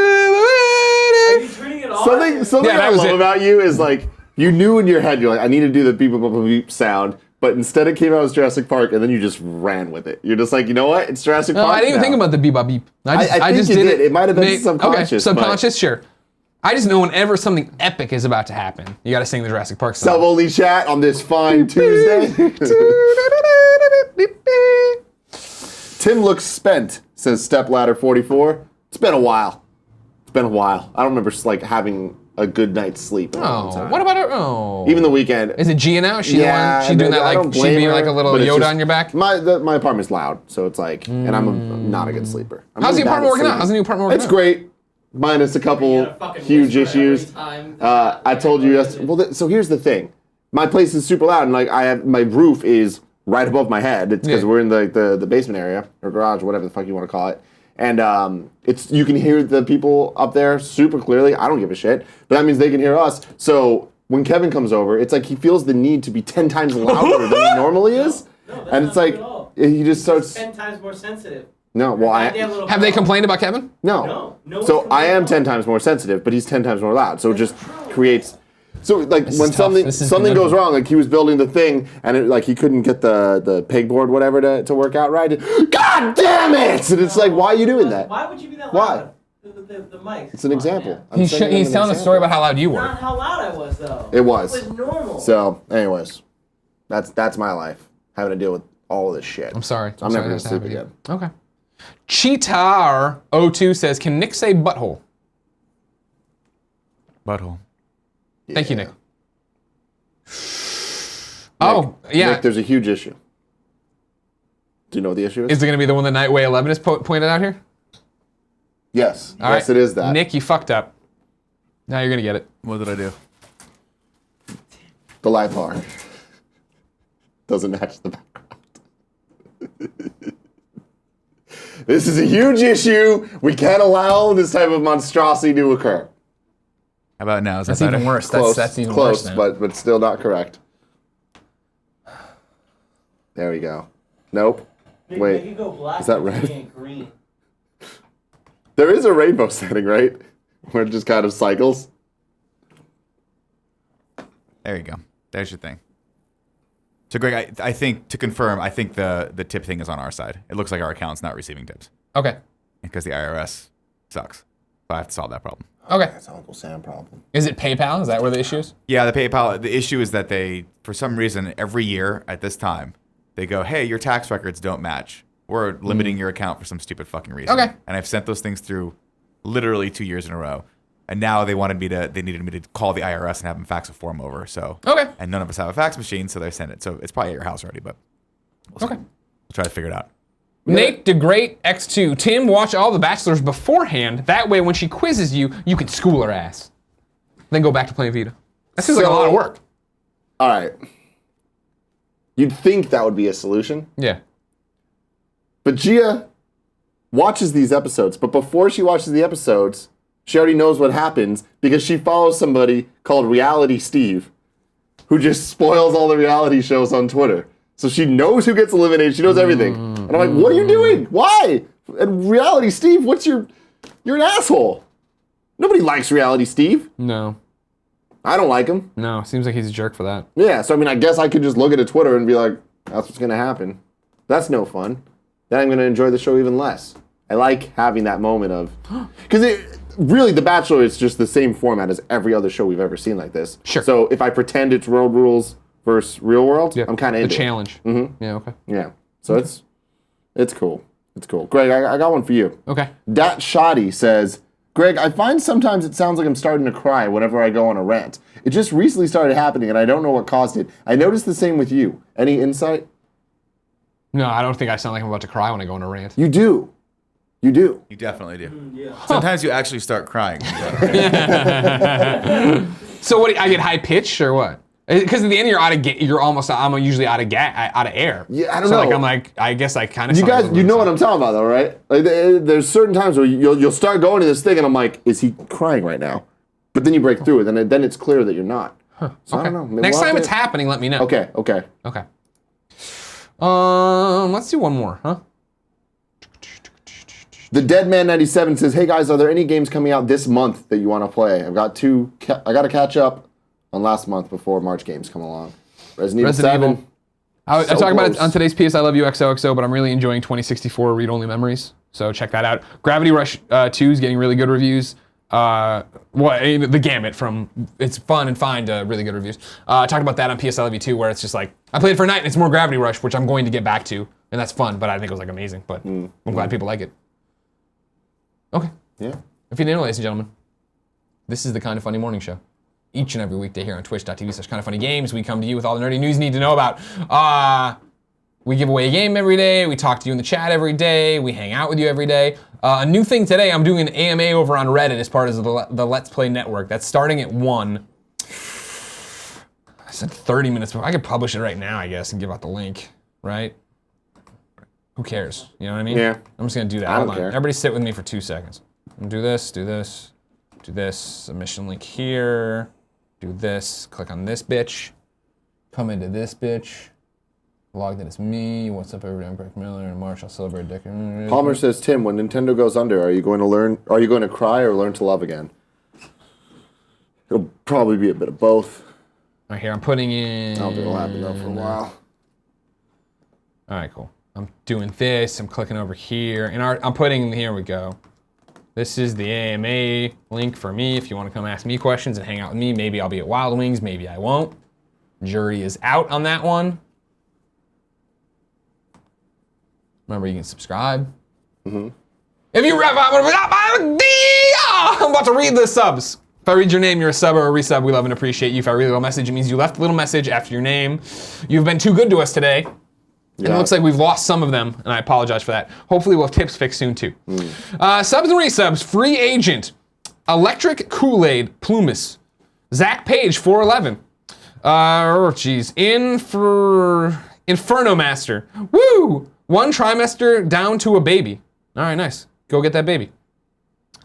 Are you turning it off? Something Yeah, that I was love it. about you is like, you knew in your head, you're like, I need to do the beep, beep, beep, beep sound, but instead it came out as Jurassic Park, and then you just ran with it. You're just like, you know what? It's Jurassic No, Park I didn't even now. think about the beep beep. I think just you did did. It might have been subconscious, Okay, but- subconscious, sure. I just know whenever something epic is about to happen, you got to sing the Jurassic Park song. Sub-only chat on this fine Tuesday. Tim looks spent, says Stepladder 44. It's been a while. I don't remember like having a good night's sleep in a long Oh, time. what about her? Oh, Even the weekend. is it Gia now? Is she the one? She doing that I don't like she blame being her, like a little but it's Yoda just- on your back? My apartment's loud, so it's like, and I'm not a good sleeper. I'm How's really the bad apartment at working out? sleeping. How's the new apartment working It's out? great, minus a You couple gotta fucking huge whisper every issues. time. I told you yesterday. Well, so here's the thing. My place is super loud, and like my roof is right above my head. It's because Yeah. we're in the basement area or garage, whatever the fuck you want to call it. And it's you can hear the people up there super clearly. I don't give a shit, but that means they can hear us. So when Kevin comes over, it's like he feels the need to be 10 times louder than he normally is, No, that's and not it's like true at all. he just starts. 10 times more sensitive. No, well Goddamn I little Have they girl. complained about Kevin? no. No So one's I am complaining. 10 times more sensitive, but he's 10 times more loud. So it just creates. So like This when is tough. This is something goes political. wrong, like he was building the thing and it, like he couldn't get the pegboard whatever to work out right. God damn it! And it's like, why are you doing that? Why would you be that Why? loud? The mics. It's an example. I'm He's setting he's an telling a example. story about how loud you were. Not how loud I was though. It was. It was normal. So, anyways, that's my life, having to deal with all of this shit. I'm sorry. I'm sorry never gonna that's sleep happened again. Okay. Cheetar02 says, can Nick say butthole? Butthole. Thank you, Nick. Oh, yeah. Nick, there's a huge issue. Do you know what the issue is? Is it going to be the one that Nightway 11 is pointed out here? Yes. All Yes, right. it is that. Nick, you fucked up. Now you're going to get it. What did I do? The live bar doesn't match the background. This is a huge issue. We can't allow this type of monstrosity to occur. How about now? Is That's that better? even worse. Close, That's even close, worse now. but still not correct. There we go. Nope. Nick, Wait, make it go black is that and red? and green. There is a rainbow setting, right? Where it just kind of cycles. There you go. There's your thing. So, Greg, I think, to confirm, I think the tip thing is on our side. It looks like our account's not receiving tips. Okay. Because the IRS sucks. So I have to solve that problem. Okay. That's Uncle Sam problem. Is it PayPal? Is that where the issue is? Yeah, the PayPal. The issue is that they, for some reason, every year at this time, they go, hey, your tax records don't match. We're limiting your account for some stupid fucking reason. Okay. And I've sent those things through literally 2 years in a row. And now they needed me to call the IRS and have them fax a form over. So Okay. And none of us have a fax machine, so they sent it. So it's probably at your house already, but we'll Okay. We'll try to figure it out. Nate DeGreat X2. Tim, watch all the Bachelors beforehand. That way, when she quizzes you, you can school her ass. Then go back to playing Vita. That seems like a lot of work. All right. You'd think that would be a solution. Yeah. But Gia watches these episodes. But before she watches the episodes, she already knows what happens because she follows somebody called Reality Steve, who just spoils all the reality shows on Twitter. So she knows who gets eliminated. She knows everything. And I'm like, what are you doing? Why? And Reality Steve, you're an asshole. Nobody likes Reality Steve. No. I don't like him. No. Seems like he's a jerk for that. Yeah, so I mean, I guess I could just look at a Twitter and be like, that's what's going to happen. That's no fun. Then I'm going to enjoy the show even less. I like having that moment of... Because really, The Bachelor is just the same format as every other show we've ever seen like this. Sure. So if I pretend it's Road Rules versus Real World, I'm kind of into the challenge. Mm-hmm. Yeah, okay. Yeah. So it's cool. It's cool. Greg, I got one for you. Okay. Dat Shoddy says, Greg, I find sometimes it sounds like I'm starting to cry whenever I go on a rant. It just recently started happening, and I don't know what caused it. I noticed the same with you. Any insight? No, I don't think I sound like I'm about to cry when I go on a rant. You do. You do. You definitely do. Yeah. Sometimes you actually start crying. So what? I get high pitched or what? Because at the end I'm usually out of air. Yeah, I don't so know. I guess I kind of. You guys, you know what I'm talking about, though, right? Like, there's certain times where you'll start going to this thing, and I'm like, is he crying right now? But then you break through it, and then it's clear that you're not. So I don't know. Maybe Next we'll have time to- it's happening, let me know. Okay. Okay. Let's do one more, huh? The Deadman 97 says, "Hey guys, are there any games coming out this month that you want to play? I've got two. I got to catch up on last month before March games come along. Resident Evil 7. I So talk about it close. on today's PS I Love You XOXO, but I'm really enjoying 2064 read-only memories. So check that out. Gravity Rush 2 is getting really good reviews. The gamut from it's fun and fine to really good reviews. I talked about that on PS I Love You 2, where it's just like I played it for a night and it's more Gravity Rush, which I'm going to get back to, and that's fun. But I think it was like amazing. But I'm glad people like it. Okay. Yeah. If you didn't know, ladies and gentlemen, this is the Kind of Funny Morning Show. Each and every weekday here on twitch.tv/kindoffunnygames, we come to you with all the nerdy news you need to know about. We give away a game every day. We talk to you in the chat every day. We hang out with you every day. A new thing today, I'm doing an AMA over on Reddit as part of the Let's Play Network. That's starting at 1. I said 30 minutes before. I could publish it right now, I guess, and give out the link, right? Who cares? You know what I mean? Yeah. I'm just going to do that. I Hold don't on. care. Everybody sit with me for 2 seconds. I'm gonna do this, do this, do this. Submission link here. Do this. Click on this bitch. Come into this bitch. Log that it's me. What's up, everybody? I'm Greg Miller. In March, I'll celebrate a decade. Palmer says, Tim, when Nintendo goes under, are you going to cry or learn to love again? It'll probably be a bit of both. Right here, I'm putting in. I don't think it'll happen though for a while. All right, cool. I'm doing this. I'm clicking over here, and I'm putting. Here we go. This is the AMA link for me. If you want to come ask me questions and hang out with me, maybe I'll be at Wild Wings, maybe I won't. Jury is out on that one. Remember, you can subscribe. Mm-hmm. If you I'm about to read the subs. If I read your name, you're a sub or a resub. We love and appreciate you. If I read a little message, it means you left a little message after your name. You've been too good to us today. And it looks like we've lost some of them, and I apologize for that. Hopefully we'll have tips fixed soon, too. Subs and resubs, Free Agent, Electric Kool-Aid, Plumas, Zach Page, 411. Inferno Master. Woo! 1 trimester down to a baby. All right, nice. Go get that baby.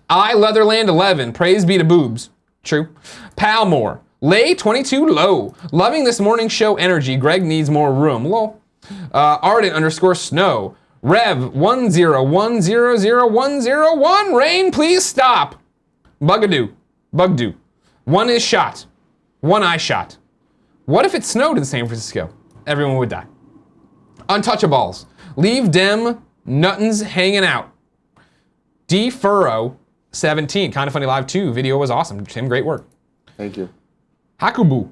Leatherland 11, praise be to boobs. True. Palmore, Lay 22 low. Loving this morning show energy. Greg needs more room. Lol. Ardent_Snow. Rev 101000101. Rain, please stop. Bugdoo. 1 is shot. 1 eye shot. What if it snowed in San Francisco? everyone would die. Untouchables. Leave dem nuttons hanging out. D Furrow 17. Kind of Funny Live 2. Video was awesome. Tim, great work. Thank you. Hakubu.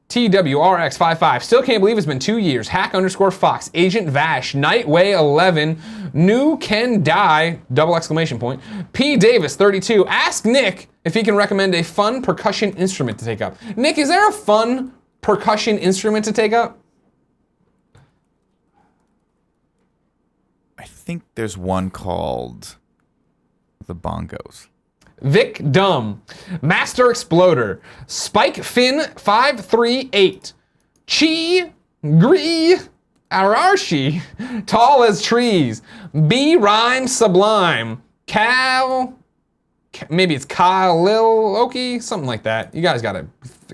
TWRX55. Still can't believe it's been 2 years. Hack_Fox. Agent Vash. Nightway 11. New Can Die. ! P Davis 32. Ask Nick if he can recommend a fun percussion instrument to take up. Nick, is there a fun percussion instrument to take up? I think there's one called the bongos. Vic Dumb, Master Exploder, Spike Finn 538, Chi Gree Arashi, Tall as Trees, B Rhyme Sublime, Cal, maybe it's Kyle Lil Oki, something like that. You guys gotta,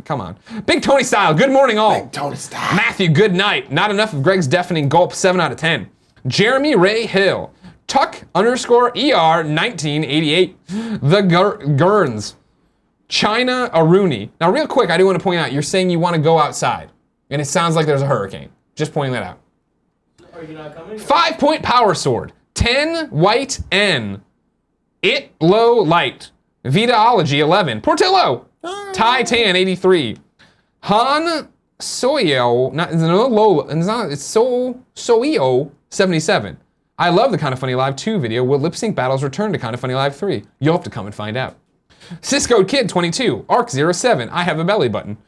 come on. Big Tony Style, good morning all. Big Tony Style. Matthew, good night. Not enough of Greg's deafening gulp, 7 out of 10. Jeremy Ray Hill. Tuck_ER 1988. The Gurns. China Aruni. Now, real quick, I do want to point out, you're saying you want to go outside, and it sounds like there's a hurricane. Just pointing that out. Are you not coming? 5-point power sword. 10 white N. It low light. Vitaology 11. Portillo. Titan 83. Han Soyo. Soyo 77. I love the Kind of Funny Live 2 video. Will lip sync battles return to Kind of Funny Live 3? You'll have to come and find out. Cisco Kid 22, Arc07, I have a belly button.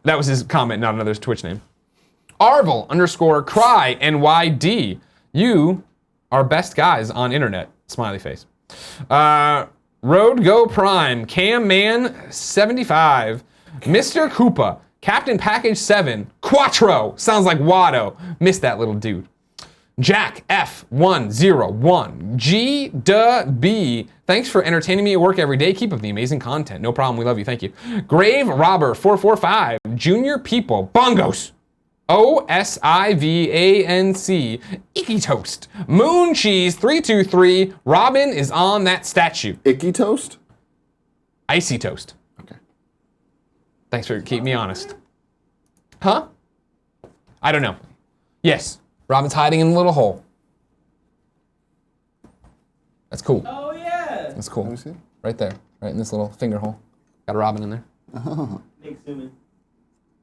That was his comment, not another Twitch name. Arvel_Cry NYD. You are best guys on internet. Smiley face. Road Go Prime, Cam Man 75, Mr. Koopa, Captain Package 7, Quattro, sounds like Watto. Missed that little dude. Jack F101, G B. Thanks for entertaining me at work every day. Keep up the amazing content. No problem. We love you. Thank you. Grave Robber 445, Junior People, Bongos. OSIVANC, Icky Toast, Moon Cheese 323. Robin is on that statue. Icky Toast? Icy Toast. Okay. Thanks for keeping me honest. Huh? I don't know. Yes. Robin's hiding in a little hole. That's cool. Oh yeah. That's cool. Let me see. Right there. Right in this little finger hole. Got a Robin in there. Oh. Nick, zoom in.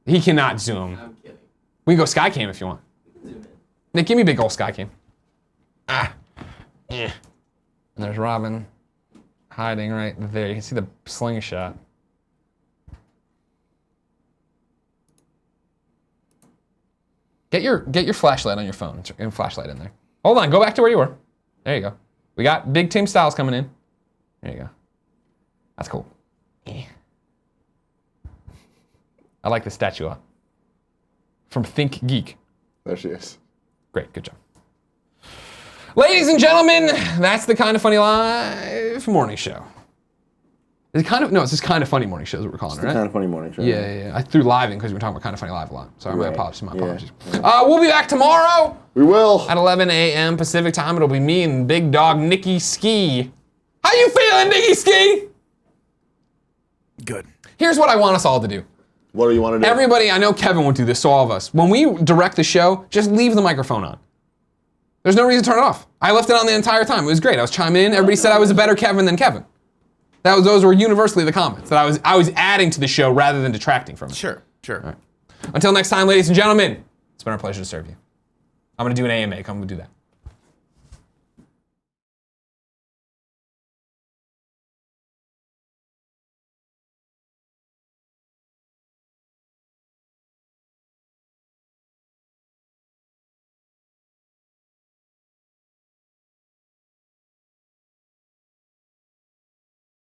He cannot zoom. I'm kidding. We can go Skycam if you want. Zoom in. Nick, give me a big old Skycam. Ah. Yeah. And there's Robin hiding right there. You can see the slingshot. Get your flashlight on your phone and flashlight in there. Hold on, go back to where you were. There you go. We got Big Tim Styles coming in. There you go. That's cool. Yeah. I like the statue up. From Think Geek. There she is. Great, good job. Ladies and gentlemen, that's the Kind of Funny Live morning show. It's just Kind of Funny morning show is what we're calling it, right? Kind of Funny morning show. Yeah. I threw live in because we were talking about Kind of Funny Live a lot. Sorry, my Right. apologies. Yeah. We'll be back tomorrow We will. at 11 a.m. Pacific time. It'll be me and big dog Nicky Ski. How you feeling, Nicky Ski? Good. Here's what I want us all to do. What do you want to do? Everybody, I know Kevin won't do this, so all of us. When we direct the show, just leave the microphone on. There's no reason to turn it off. I left it on the entire time. It was great. I was chiming in. Everybody said I was a better Kevin than Kevin. Those were universally the comments, that I was adding to the show rather than detracting from it. Sure. Until next time, ladies and gentlemen, it's been our pleasure to serve you. I'm gonna do an AMA. Come do that.